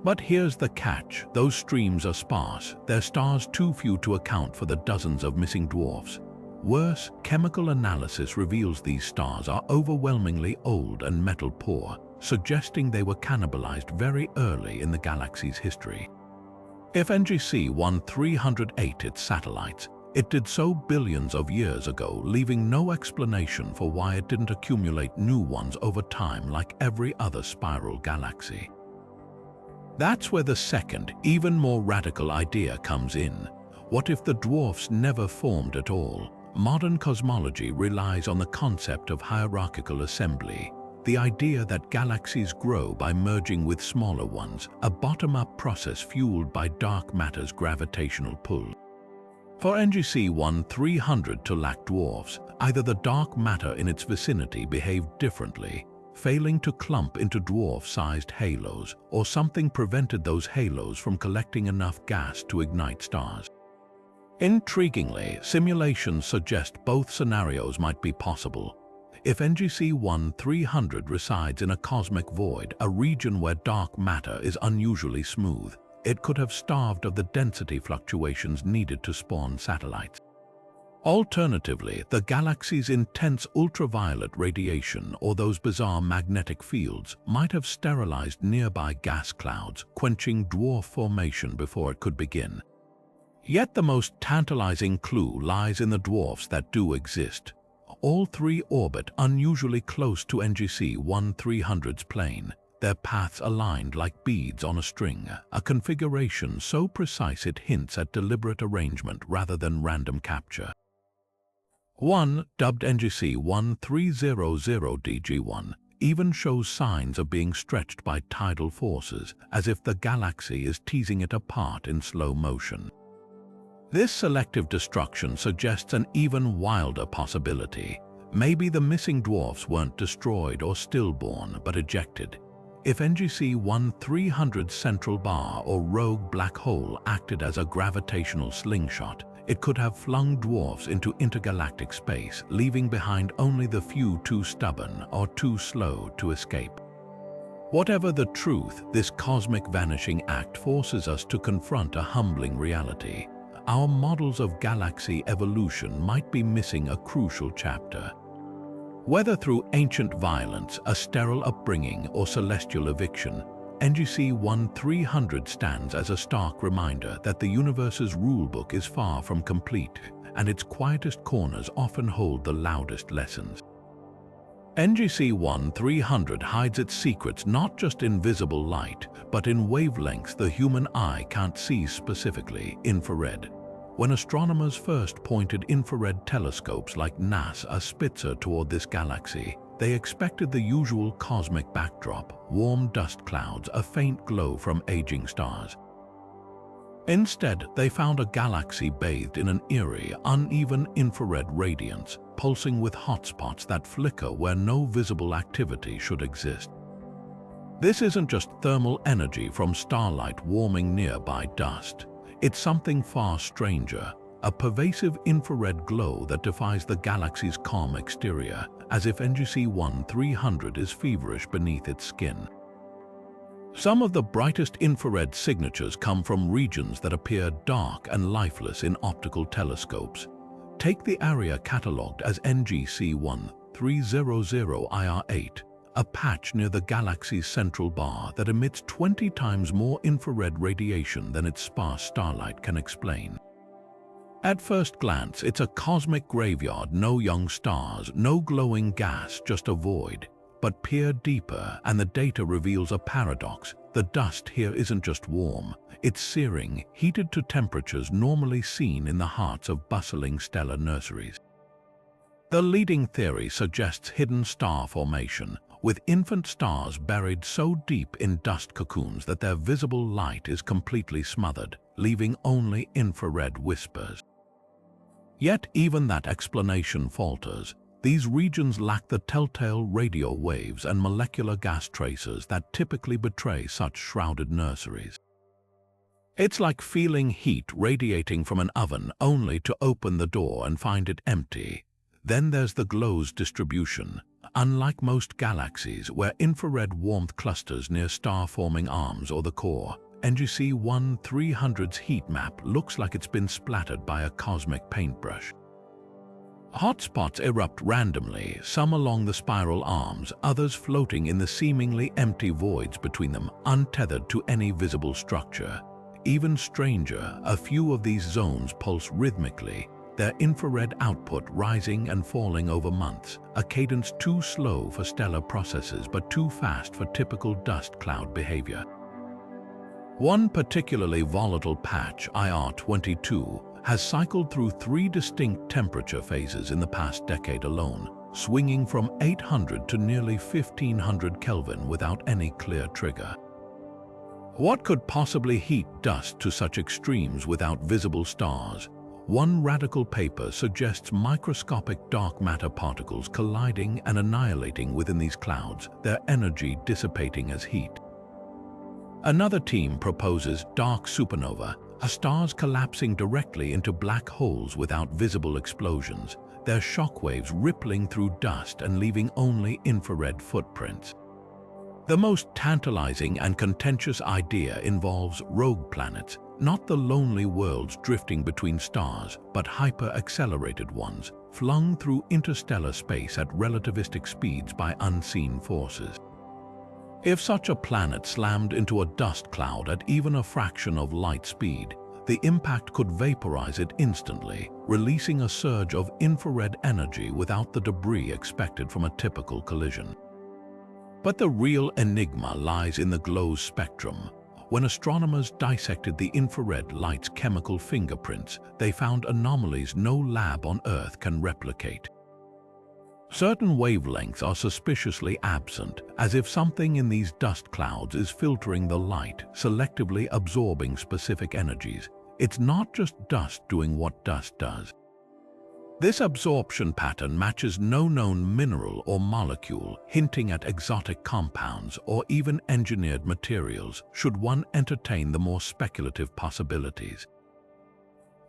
But here's the catch: those streams are sparse, their stars too few to account for the dozens of missing dwarfs. Worse, chemical analysis reveals these stars are overwhelmingly old and metal-poor, suggesting they were cannibalized very early in the galaxy's history. If NGC 1300 ate its satellites, it did so billions of years ago, leaving no explanation for why it didn't accumulate new ones over time like every other spiral galaxy. That's where the second, even more radical idea comes in. What if the dwarfs never formed at all? Modern cosmology relies on the concept of hierarchical assembly, the idea that galaxies grow by merging with smaller ones, a bottom-up process fueled by dark matter's gravitational pull. For NGC 1300 to lack dwarfs, either the dark matter in its vicinity behaved differently, failing to clump into dwarf-sized halos, or something prevented those halos from collecting enough gas to ignite stars. Intriguingly, simulations suggest both scenarios might be possible. If NGC 1300 resides in a cosmic void, a region where dark matter is unusually smooth, it could have starved of the density fluctuations needed to spawn satellites. Alternatively, the galaxy's intense ultraviolet radiation or those bizarre magnetic fields might have sterilized nearby gas clouds, quenching dwarf formation before it could begin. Yet the most tantalizing clue lies in the dwarfs that do exist. All 3 orbit unusually close to NGC 1300's plane, their paths aligned like beads on a string, a configuration so precise it hints at deliberate arrangement rather than random capture. One, dubbed NGC 1300DG1, even shows signs of being stretched by tidal forces, as if the galaxy is teasing it apart in slow motion. This selective destruction suggests an even wilder possibility. Maybe the missing dwarfs weren't destroyed or stillborn, but ejected. If NGC 1300's central bar or rogue black hole acted as a gravitational slingshot, it could have flung dwarfs into intergalactic space, leaving behind only the few too stubborn or too slow to escape. Whatever the truth, this cosmic vanishing act forces us to confront a humbling reality. Our models of galaxy evolution might be missing a crucial chapter. Whether through ancient violence, a sterile upbringing, or celestial eviction, NGC 1300 stands as a stark reminder that the universe's rulebook is far from complete, and its quietest corners often hold the loudest lessons. NGC 1300 hides its secrets not just in visible light, but in wavelengths the human eye can't see, specifically infrared. When astronomers first pointed infrared telescopes like NASA's Spitzer toward this galaxy, they expected the usual cosmic backdrop: warm dust clouds, a faint glow from aging stars. Instead, they found a galaxy bathed in an eerie, uneven infrared radiance, pulsing with hotspots that flicker where no visible activity should exist. This isn't just thermal energy from starlight warming nearby dust. It's something far stranger, a pervasive infrared glow that defies the galaxy's calm exterior, as if NGC 1300 is feverish beneath its skin. Some of the brightest infrared signatures come from regions that appear dark and lifeless in optical telescopes. Take the area catalogued as NGC 1300 IR8, a patch near the galaxy's central bar that emits 20 times more infrared radiation than its sparse starlight can explain. At first glance, it's a cosmic graveyard: no young stars, no glowing gas, just a void. But peer deeper, and the data reveals a paradox. The dust here isn't just warm, it's searing, heated to temperatures normally seen in the hearts of bustling stellar nurseries. The leading theory suggests hidden star formation, with infant stars buried so deep in dust cocoons that their visible light is completely smothered, leaving only infrared whispers. Yet even that explanation falters. These regions lack the telltale radio waves and molecular gas tracers that typically betray such shrouded nurseries. It's like feeling heat radiating from an oven only to open the door and find it empty. Then there's the glow's distribution. Unlike most galaxies, where infrared warmth clusters near star-forming arms or the core, NGC 1300's heat map looks like it's been splattered by a cosmic paintbrush. Hotspots erupt randomly, some along the spiral arms, others floating in the seemingly empty voids between them, untethered to any visible structure. Even stranger, a few of these zones pulse rhythmically, their infrared output rising and falling over months, a cadence too slow for stellar processes but too fast for typical dust cloud behavior. One particularly volatile patch, IR22, has cycled through 3 distinct temperature phases in the past decade alone, swinging from 800 to nearly 1500 Kelvin without any clear trigger. What could possibly heat dust to such extremes without visible stars? One radical paper suggests microscopic dark matter particles colliding and annihilating within these clouds, their energy dissipating as heat. Another team proposes dark supernova, stars collapsing directly into black holes without visible explosions, their shockwaves rippling through dust and leaving only infrared footprints. The most tantalizing and contentious idea involves rogue planets, not the lonely worlds drifting between stars, but hyper-accelerated ones, flung through interstellar space at relativistic speeds by unseen forces. If such a planet slammed into a dust cloud at even a fraction of light speed, the impact could vaporize it instantly, releasing a surge of infrared energy without the debris expected from a typical collision. But the real enigma lies in the glow's spectrum. when astronomers dissected the infrared light's chemical fingerprints, they found anomalies no lab on Earth can replicate. Certain wavelengths are suspiciously absent, as if something in these dust clouds is filtering the light, selectively absorbing specific energies. It's not just dust doing what dust does. This absorption pattern matches no known mineral or molecule, hinting at exotic compounds or even engineered materials, should one entertain the more speculative possibilities.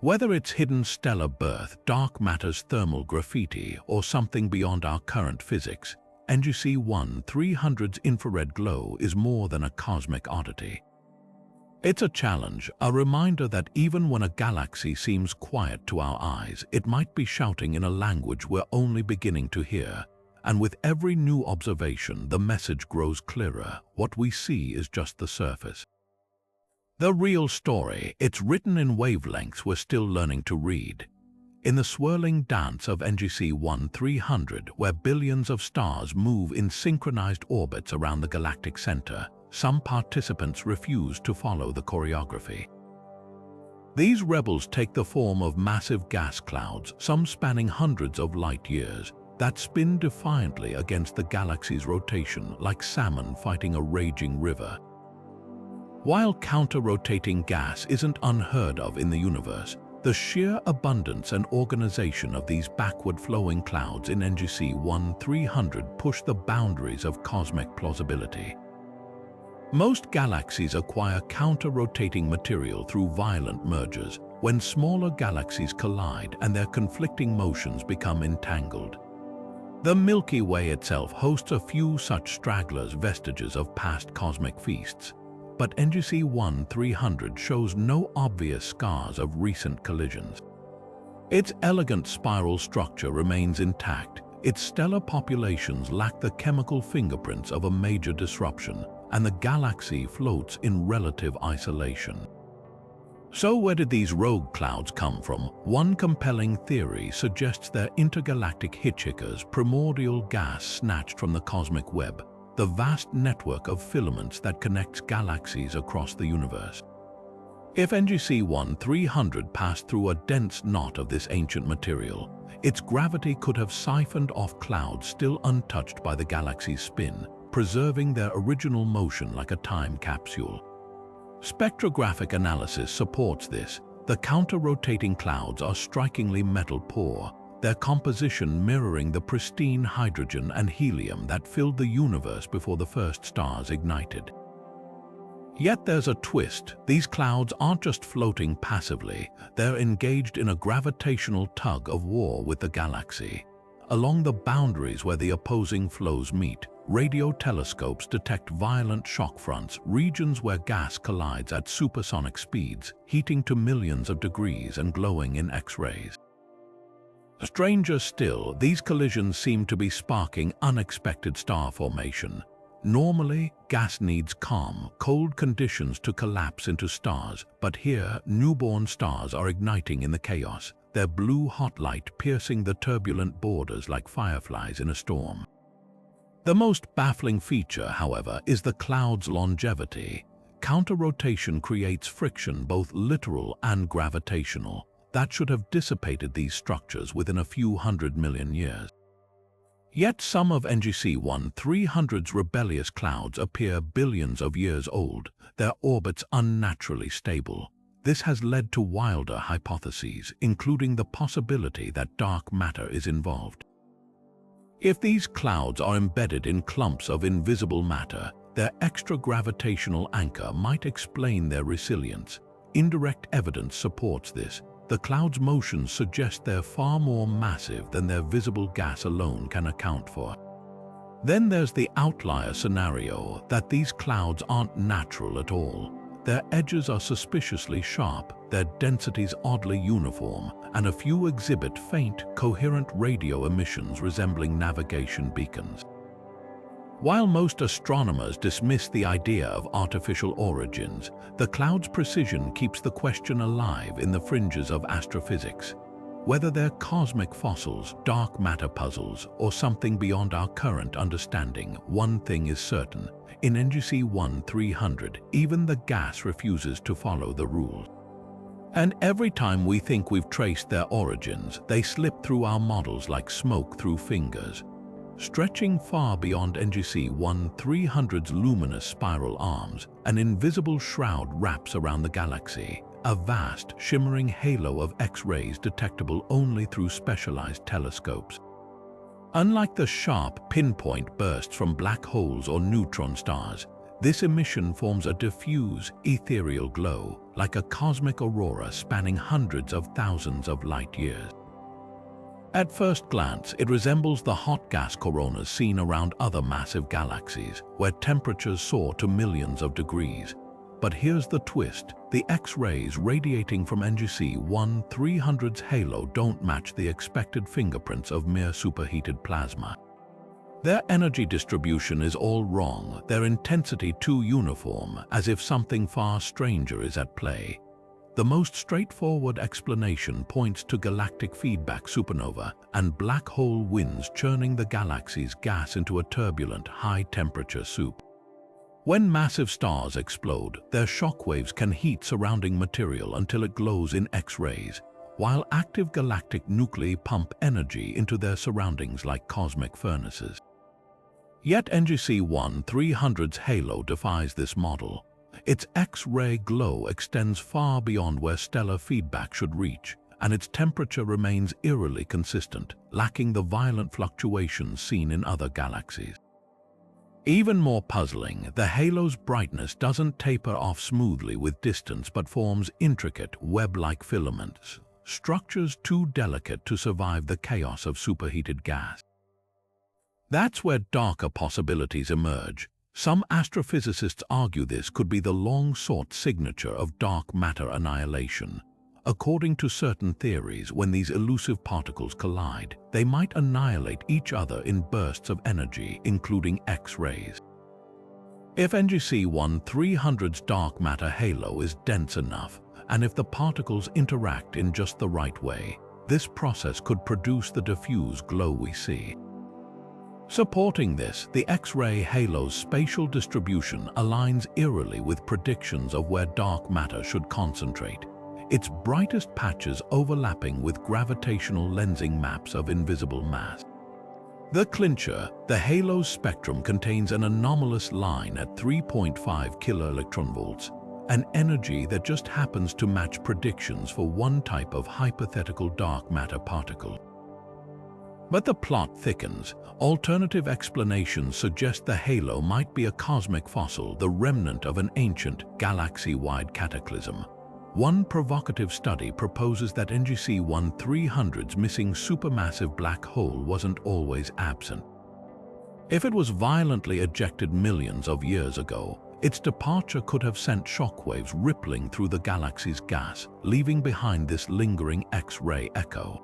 Whether it's hidden stellar birth, dark matter's thermal graffiti, or something beyond our current physics, NGC 1300's infrared glow is more than a cosmic oddity. It's a challenge, a reminder that even when a galaxy seems quiet to our eyes, it might be shouting in a language we're only beginning to hear. And with every new observation, the message grows clearer. What we see is just the surface. The real story, it's written in wavelengths we're still learning to read. In the swirling dance of NGC 1300, where billions of stars move in synchronized orbits around the galactic center, some participants refuse to follow the choreography. These rebels take the form of massive gas clouds, some spanning hundreds of light years, that spin defiantly against the galaxy's rotation like salmon fighting a raging river. While counter-rotating gas isn't unheard of in the universe, the sheer abundance and organization of these backward-flowing clouds in NGC 1300 push the boundaries of cosmic plausibility. Most galaxies acquire counter-rotating material through violent mergers, when smaller galaxies collide and their conflicting motions become entangled. The Milky Way itself hosts a few such stragglers, vestiges of past cosmic feasts. But NGC 1300 shows no obvious scars of recent collisions. Its elegant spiral structure remains intact, its stellar populations lack the chemical fingerprints of a major disruption, and the galaxy floats in relative isolation. So where did these rogue clouds come from? One compelling theory suggests they're intergalactic hitchhikers, primordial gas snatched from the cosmic web, the vast network of filaments that connects galaxies across the universe. If NGC 1300 passed through a dense knot of this ancient material, its gravity could have siphoned off clouds still untouched by the galaxy's spin, preserving their original motion like a time capsule. Spectrographic analysis supports this. The counter-rotating clouds are strikingly metal-poor, their composition mirroring the pristine hydrogen and helium that filled the universe before the first stars ignited. Yet there's a twist. These clouds aren't just floating passively, they're engaged in a gravitational tug-of-war with the galaxy. Along the boundaries where the opposing flows meet, radio telescopes detect violent shock fronts, regions where gas collides at supersonic speeds, heating to millions of degrees and glowing in X-rays. Stranger still, these collisions seem to be sparking unexpected star formation. Normally, gas needs calm, cold conditions to collapse into stars, but here, newborn stars are igniting in the chaos, their blue hot light piercing the turbulent borders like fireflies in a storm. The most baffling feature, however, is the cloud's longevity. Counter-rotation creates friction, both literal and gravitational, that should have dissipated these structures within a few 100 million years. Yet some of NGC 1300's rebellious clouds appear billions of years old, their orbits unnaturally stable. This has led to wilder hypotheses, including the possibility that dark matter is involved. If these clouds are embedded in clumps of invisible matter, their extra-gravitational anchor might explain their resilience. Indirect evidence supports this. The clouds' motions suggest they're far more massive than their visible gas alone can account for. Then there's the outlier scenario that these clouds aren't natural at all. Their edges are suspiciously sharp, their densities oddly uniform, and a few exhibit faint, coherent radio emissions resembling navigation beacons. While most astronomers dismiss the idea of artificial origins, the cloud's precision keeps the question alive in the fringes of astrophysics. Whether they're cosmic fossils, dark matter puzzles, or something beyond our current understanding, one thing is certain. In NGC 1300, even the gas refuses to follow the rules. And every time we think we've traced their origins, they slip through our models like smoke through fingers. Stretching far beyond NGC 1300's luminous spiral arms, an invisible shroud wraps around the galaxy, a vast, shimmering halo of X-rays detectable only through specialized telescopes. Unlike the sharp, pinpoint bursts from black holes or neutron stars, this emission forms a diffuse, ethereal glow, like a cosmic aurora spanning hundreds of thousands of light-years. At first glance, it resembles the hot gas coronas seen around other massive galaxies, where temperatures soar to millions of degrees. But here's the twist: the X-rays radiating from NGC 1300's halo don't match the expected fingerprints of mere superheated plasma. Their energy distribution is all wrong, their intensity too uniform, as if something far stranger is at play. The most straightforward explanation points to galactic feedback supernova and black hole winds churning the galaxy's gas into a turbulent, high-temperature soup. When massive stars explode, their shockwaves can heat surrounding material until it glows in X-rays, while active galactic nuclei pump energy into their surroundings like cosmic furnaces. Yet NGC 1300's halo defies this model. Its X-ray glow extends far beyond where stellar feedback should reach, and its temperature remains eerily consistent, lacking the violent fluctuations seen in other galaxies. Even more puzzling, the halo's brightness doesn't taper off smoothly with distance but forms intricate, web-like filaments, structures too delicate to survive the chaos of superheated gas. That's where darker possibilities emerge. Some astrophysicists argue this could be the long-sought signature of dark matter annihilation. According to certain theories, when these elusive particles collide, they might annihilate each other in bursts of energy, including X-rays. If NGC 1300's dark matter halo is dense enough, and if the particles interact in just the right way, this process could produce the diffuse glow we see. Supporting this, the X-ray halo's spatial distribution aligns eerily with predictions of where dark matter should concentrate, its brightest patches overlapping with gravitational lensing maps of invisible mass. The clincher, the halo's spectrum contains an anomalous line at 3.5 kiloelectronvolts, an energy that just happens to match predictions for one type of hypothetical dark matter particle. But the plot thickens. Alternative explanations suggest the halo might be a cosmic fossil, the remnant of an ancient, galaxy-wide cataclysm. One provocative study proposes that NGC 1300's missing supermassive black hole wasn't always absent. If it was violently ejected millions of years ago, its departure could have sent shockwaves rippling through the galaxy's gas, leaving behind this lingering X-ray echo.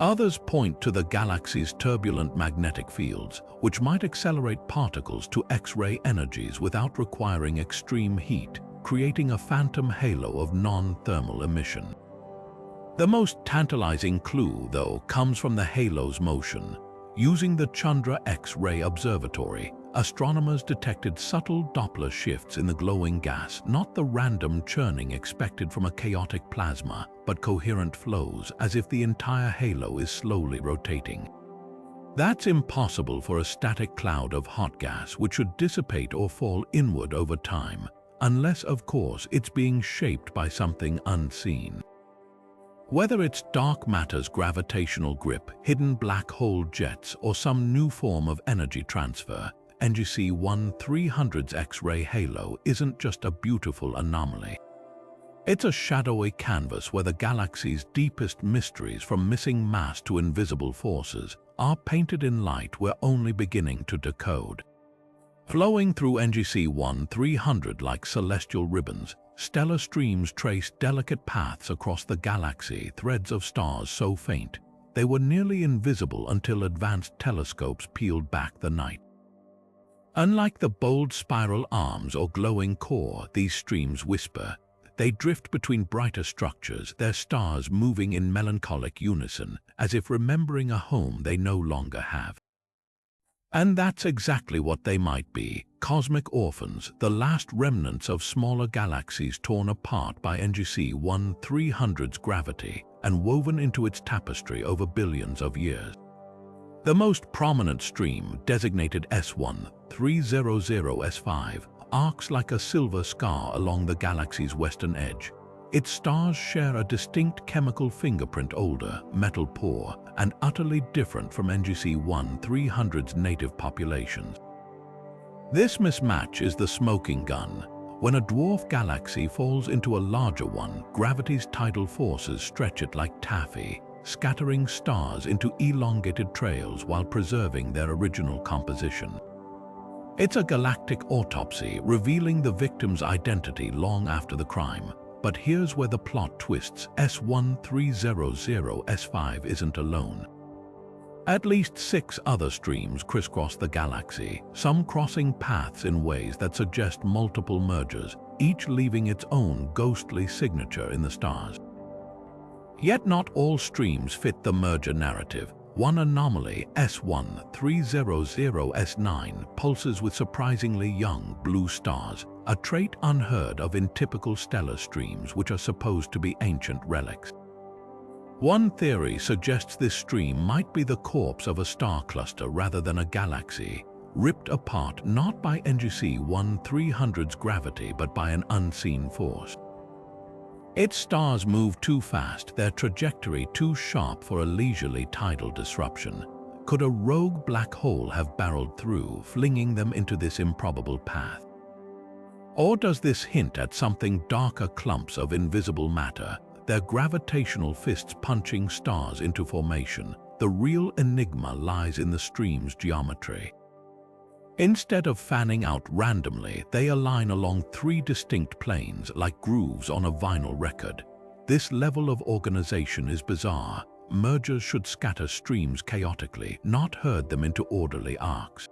Others point to the galaxy's turbulent magnetic fields, which might accelerate particles to X-ray energies without requiring extreme heat, creating a phantom halo of non-thermal emission. The most tantalizing clue, though, comes from the halo's motion. Using the Chandra X-ray Observatory, astronomers detected subtle Doppler shifts in the glowing gas, not the random churning expected from a chaotic plasma, but coherent flows, as if the entire halo is slowly rotating. That's impossible for a static cloud of hot gas, which should dissipate or fall inward over time, unless, of course, it's being shaped by something unseen. Whether it's dark matter's gravitational grip, hidden black hole jets, or some new form of energy transfer, NGC 1300's X-ray halo isn't just a beautiful anomaly. It's a shadowy canvas where the galaxy's deepest mysteries, from missing mass to invisible forces, are painted in light we're only beginning to decode. Flowing through NGC 1300 like celestial ribbons, stellar streams trace delicate paths across the galaxy, threads of stars so faint they were nearly invisible until advanced telescopes peeled back the night. Unlike the bold spiral arms or glowing core these streams whisper, They drift between brighter structures, their stars moving in melancholic unison, as if remembering a home they no longer have. And that's exactly what they might be, cosmic orphans, the last remnants of smaller galaxies torn apart by NGC 1300's gravity and woven into its tapestry over billions of years. The most prominent stream, designated S1300S5, arcs like a silver scar along the galaxy's western edge. Its stars share a distinct chemical fingerprint, older, metal poor, and utterly different from NGC 1300's native populations. This mismatch is the smoking gun. When a dwarf galaxy falls into a larger one, gravity's tidal forces stretch it like taffy, scattering stars into elongated trails while preserving their original composition. It's a galactic autopsy, revealing the victim's identity long after the crime. But here's where the plot twists. S1300S5 isn't alone. At least 6 other streams crisscross the galaxy, some crossing paths in ways that suggest multiple mergers, each leaving its own ghostly signature in the stars. Yet not all streams fit the merger narrative. One anomaly, S1300S9, pulses with surprisingly young blue stars, a trait unheard of in typical stellar streams which are supposed to be ancient relics. One theory suggests this stream might be the corpse of a star cluster rather than a galaxy, ripped apart not by NGC 1300's gravity but by an unseen force. Its stars move too fast, their trajectory too sharp for a leisurely tidal disruption. Could a rogue black hole have barreled through, flinging them into this improbable path? Or does this hint at something darker? Clumps of invisible matter, their gravitational fists punching stars into formation? The real enigma lies in the stream's geometry. Instead of fanning out randomly, they align along 3 distinct planes like grooves on a vinyl record. This level of organization is bizarre. Mergers should scatter streams chaotically, not herd them into orderly arcs.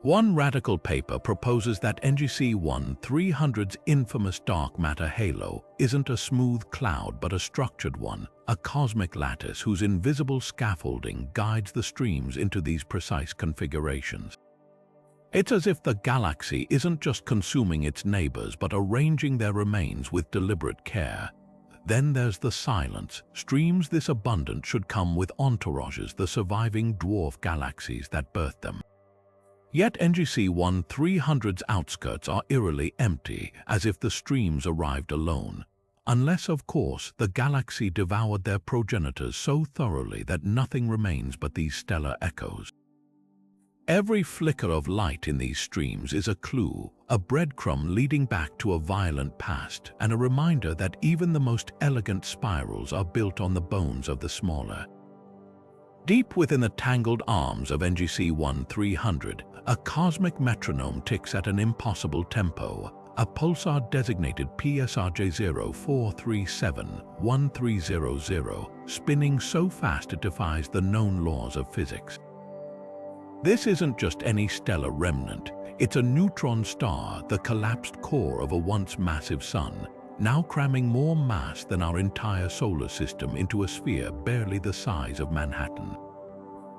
One radical paper proposes that NGC 1300's infamous dark matter halo isn't a smooth cloud but a structured one, a cosmic lattice whose invisible scaffolding guides the streams into these precise configurations. It's as if the galaxy isn't just consuming its neighbors but arranging their remains with deliberate care. Then there's the silence. Streams this abundant should come with entourages, the surviving dwarf galaxies that birthed them. Yet NGC 1300's outskirts are eerily empty, as if the streams arrived alone. Unless, of course, the galaxy devoured their progenitors so thoroughly that nothing remains but these stellar echoes. Every flicker of light in these streams is a clue, a breadcrumb leading back to a violent past, and a reminder that even the most elegant spirals are built on the bones of the smaller. Deep within the tangled arms of NGC 1300, a cosmic metronome ticks at an impossible tempo, a pulsar designated PSRJ04371300, spinning so fast it defies the known laws of physics. This isn't just any stellar remnant, it's a neutron star, the collapsed core of a once massive sun, now cramming more mass than our entire solar system into a sphere barely the size of Manhattan.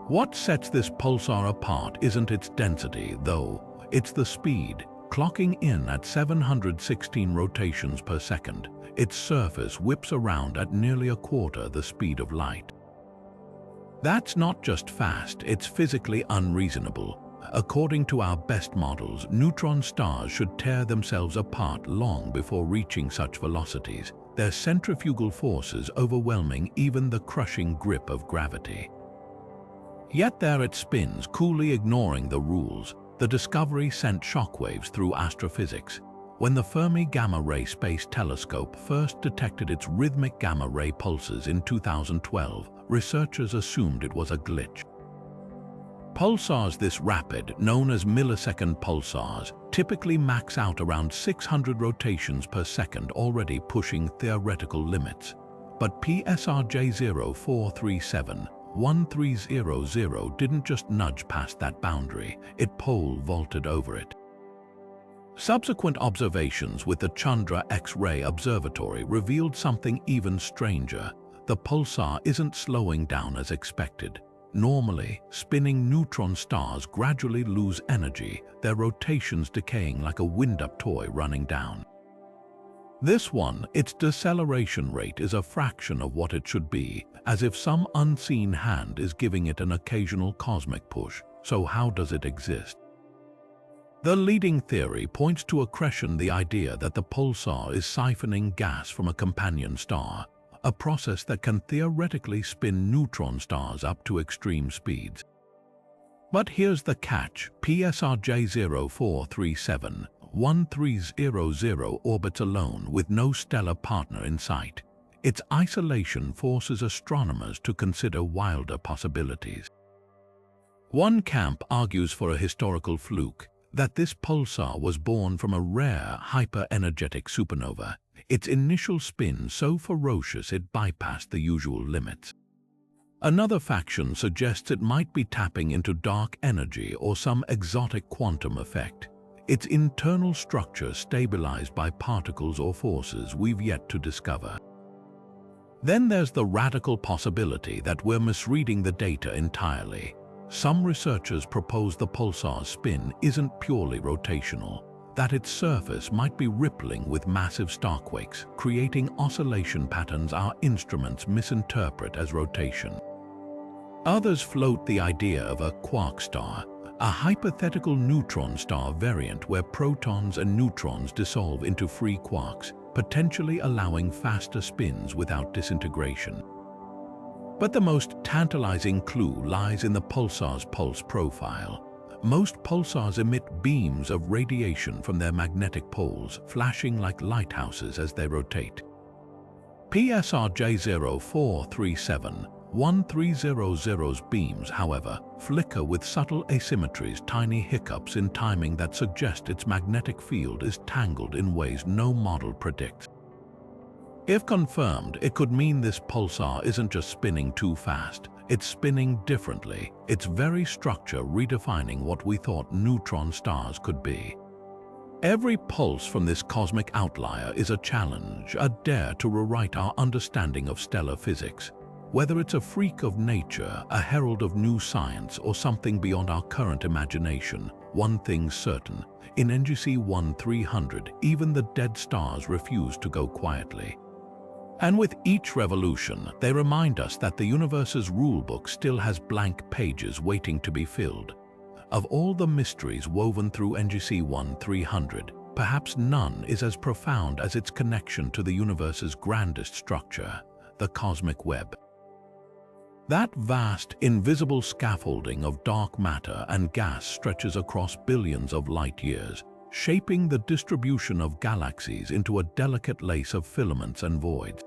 What sets this pulsar apart isn't its density, though, it's the speed. Clocking in at 716 rotations per second, its surface whips around at nearly a quarter the speed of light. That's not just fast, it's physically unreasonable. According to our best models, neutron stars should tear themselves apart long before reaching such velocities, their centrifugal forces overwhelming even the crushing grip of gravity. Yet there it spins, coolly ignoring the rules. The discovery sent shockwaves through astrophysics. When the Fermi Gamma-Ray Space Telescope first detected its rhythmic gamma-ray pulses in 2012, researchers assumed it was a glitch. Pulsars this rapid, known as millisecond pulsars, typically max out around 600 rotations per second, already pushing theoretical limits. But PSRJ04371300 didn't just nudge past that boundary, it pole vaulted over it. Subsequent observations with the Chandra X-ray Observatory revealed something even stranger. The pulsar isn't slowing down as expected. Normally, spinning neutron stars gradually lose energy, their rotations decaying like a wind-up toy running down. This one, its deceleration rate is a fraction of what it should be, as if some unseen hand is giving it an occasional cosmic push. So how does it exist? The leading theory points to accretion, the idea that the pulsar is siphoning gas from a companion star, a process that can theoretically spin neutron stars up to extreme speeds. But here's the catch: PSRJ 0437 1300 orbits alone with no stellar partner in sight. Its isolation forces astronomers to consider wilder possibilities. One camp argues for a historical fluke, that this pulsar was born from a rare, hyper-energetic supernova, its initial spin so ferocious it bypassed the usual limits. Another faction suggests it might be tapping into dark energy or some exotic quantum effect, its internal structure stabilized by particles or forces we've yet to discover. Then there's the radical possibility that we're misreading the data entirely. Some researchers propose the pulsar's spin isn't purely rotational, that its surface might be rippling with massive starquakes, creating oscillation patterns our instruments misinterpret as rotation. Others float the idea of a quark star, a hypothetical neutron star variant where protons and neutrons dissolve into free quarks, potentially allowing faster spins without disintegration. But the most tantalizing clue lies in the pulsar's pulse profile. Most pulsars emit beams of radiation from their magnetic poles, flashing like lighthouses as they rotate. PSRJ 0437 1300's beams, however, flicker with subtle asymmetries, tiny hiccups in timing that suggest its magnetic field is tangled in ways no model predicts. If confirmed, it could mean this pulsar isn't just spinning too fast, it's spinning differently, its very structure redefining what we thought neutron stars could be. Every pulse from this cosmic outlier is a challenge, a dare to rewrite our understanding of stellar physics. Whether it's a freak of nature, a herald of new science, or something beyond our current imagination, one thing's certain: in NGC 1300, even the dead stars refuse to go quietly. And with each revolution, they remind us that the universe's rulebook still has blank pages waiting to be filled. Of all the mysteries woven through NGC 1300, perhaps none is as profound as its connection to the universe's grandest structure, the cosmic web. That vast, invisible scaffolding of dark matter and gas stretches across billions of light years, shaping the distribution of galaxies into a delicate lace of filaments and voids.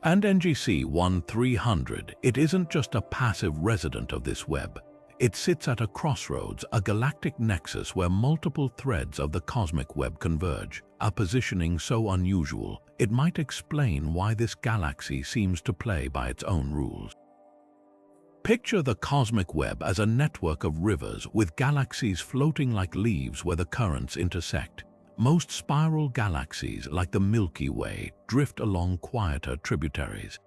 And NGC 1300, it isn't just a passive resident of this web. It sits at a crossroads, a galactic nexus where multiple threads of the cosmic web converge, a positioning so unusual, it might explain why this galaxy seems to play by its own rules. Picture the cosmic web as a network of rivers with galaxies floating like leaves where the currents intersect. Most spiral galaxies, like the Milky Way, drift along quieter tributaries.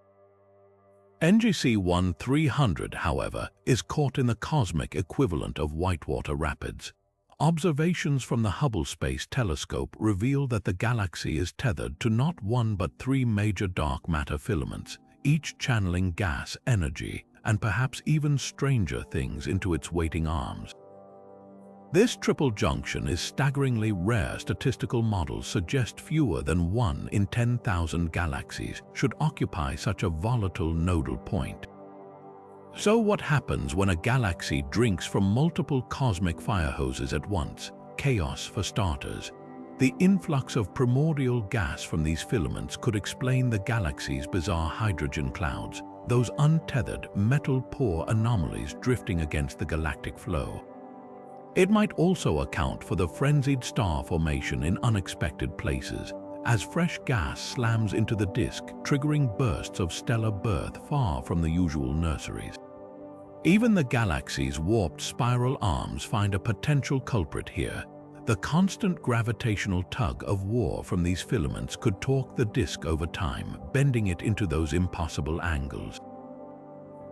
NGC 1300, however, is caught in the cosmic equivalent of whitewater rapids. Observations from the Hubble Space Telescope reveal that the galaxy is tethered to not one but three major dark matter filaments, each channeling gas, energy, and perhaps even stranger things into its waiting arms. This triple junction is staggeringly rare. Statistical models suggest fewer than 1 in 10,000 galaxies should occupy such a volatile nodal point. So what happens when a galaxy drinks from multiple cosmic fire hoses at once? Chaos for starters. The influx of primordial gas from these filaments could explain the galaxy's bizarre hydrogen clouds, those untethered, metal-poor anomalies drifting against the galactic flow. It might also account for the frenzied star formation in unexpected places, as fresh gas slams into the disk, triggering bursts of stellar birth far from the usual nurseries. Even the galaxy's warped spiral arms find a potential culprit here. The constant gravitational tug of war from these filaments could torque the disk over time, bending it into those impossible angles.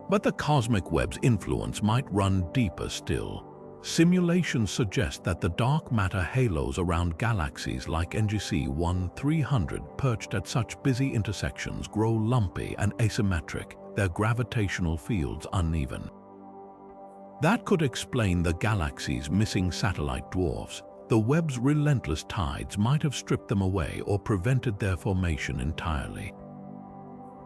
But the cosmic web's influence might run deeper still. Simulations suggest that the dark matter halos around galaxies like NGC 1300 perched at such busy intersections grow lumpy and asymmetric, their gravitational fields uneven. That could explain the galaxy's missing satellite dwarfs. The web's relentless tides might have stripped them away or prevented their formation entirely.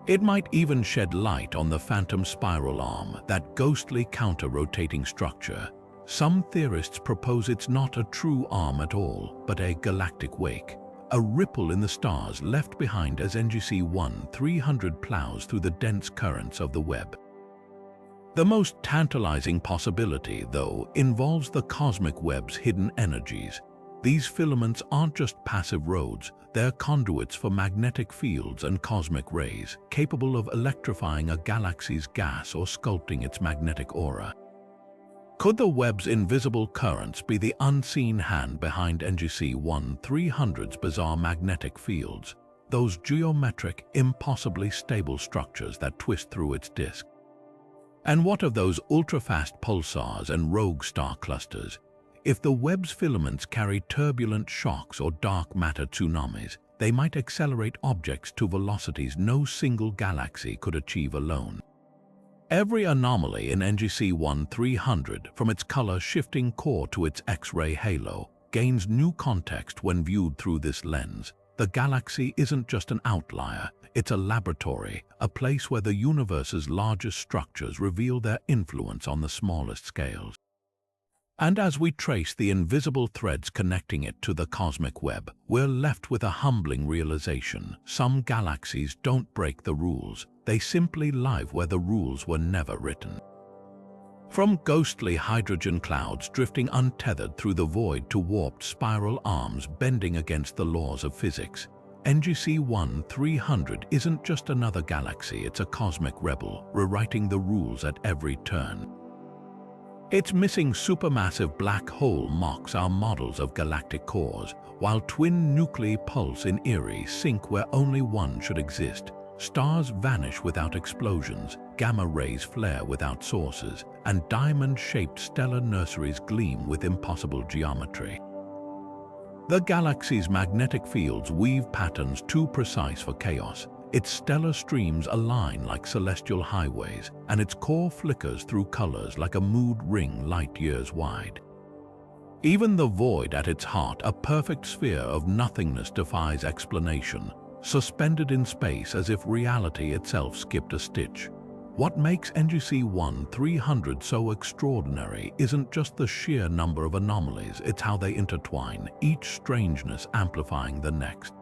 It might even shed light on the phantom spiral arm, that ghostly counter-rotating structure. Some theorists propose it's not a true arm at all, but a galactic wake, a ripple in the stars left behind as NGC 1300 plows through the dense currents of the web. The most tantalizing possibility, though, involves the cosmic web's hidden energies. These filaments aren't just passive roads, they're conduits for magnetic fields and cosmic rays, capable of electrifying a galaxy's gas or sculpting its magnetic aura. Could the web's invisible currents be the unseen hand behind NGC 1300's bizarre magnetic fields, those geometric, impossibly stable structures that twist through its disk? And what of those ultra-fast pulsars and rogue star clusters? If the web's filaments carry turbulent shocks or dark matter tsunamis, they might accelerate objects to velocities no single galaxy could achieve alone. Every anomaly in NGC 1300, from its color-shifting core to its X-ray halo, gains new context when viewed through this lens. The galaxy isn't just an outlier, it's a laboratory, a place where the universe's largest structures reveal their influence on the smallest scales. And as we trace the invisible threads connecting it to the cosmic web, we're left with a humbling realization. Some galaxies don't break the rules, they simply live where the rules were never written. From ghostly hydrogen clouds drifting untethered through the void to warped spiral arms bending against the laws of physics, NGC 1300 isn't just another galaxy, it's a cosmic rebel, rewriting the rules at every turn. Its missing supermassive black hole mocks our models of galactic cores, while twin nuclei pulse in eerie sync where only one should exist. Stars vanish without explosions, gamma rays flare without sources, and diamond-shaped stellar nurseries gleam with impossible geometry. The galaxy's magnetic fields weave patterns too precise for chaos. Its stellar streams align like celestial highways, and its core flickers through colors like a mood ring light-years wide. Even the void at its heart, a perfect sphere of nothingness, defies explanation, suspended in space as if reality itself skipped a stitch. What makes NGC 1300 so extraordinary isn't just the sheer number of anomalies, it's how they intertwine, each strangeness amplifying the next.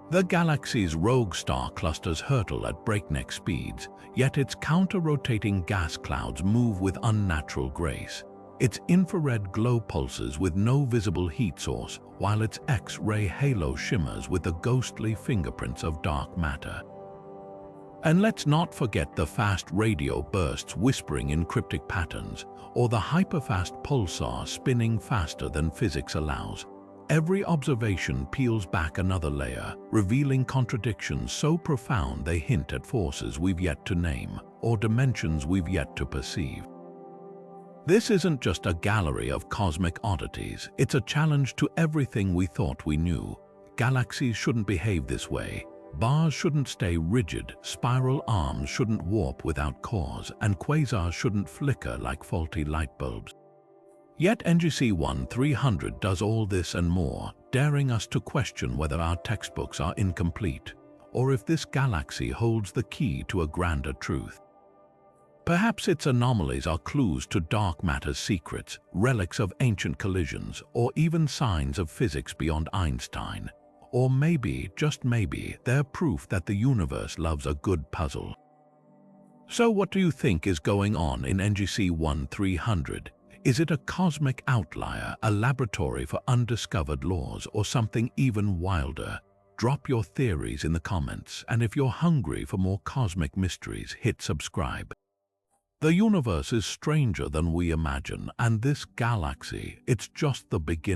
The galaxy's rogue star clusters hurtle at breakneck speeds, yet its counter-rotating gas clouds move with unnatural grace. Its infrared glow pulses with no visible heat source, while its X-ray halo shimmers with the ghostly fingerprints of dark matter. And let's not forget the fast radio bursts whispering in cryptic patterns, or the hyperfast pulsar spinning faster than physics allows. Every observation peels back another layer, revealing contradictions so profound they hint at forces we've yet to name, or dimensions we've yet to perceive. This isn't just a gallery of cosmic oddities, it's a challenge to everything we thought we knew. Galaxies shouldn't behave this way. Bars shouldn't stay rigid, spiral arms shouldn't warp without cause, and quasars shouldn't flicker like faulty light bulbs. Yet NGC 1300 does all this and more, daring us to question whether our textbooks are incomplete, or if this galaxy holds the key to a grander truth. Perhaps its anomalies are clues to dark matter's secrets, relics of ancient collisions, or even signs of physics beyond Einstein. Or maybe, just maybe, they're proof that the universe loves a good puzzle. So what do you think is going on in NGC 1300? Is it a cosmic outlier, a laboratory for undiscovered laws, or something even wilder? Drop your theories in the comments, and if you're hungry for more cosmic mysteries, hit subscribe. The universe is stranger than we imagine, and this galaxy, it's just the beginning.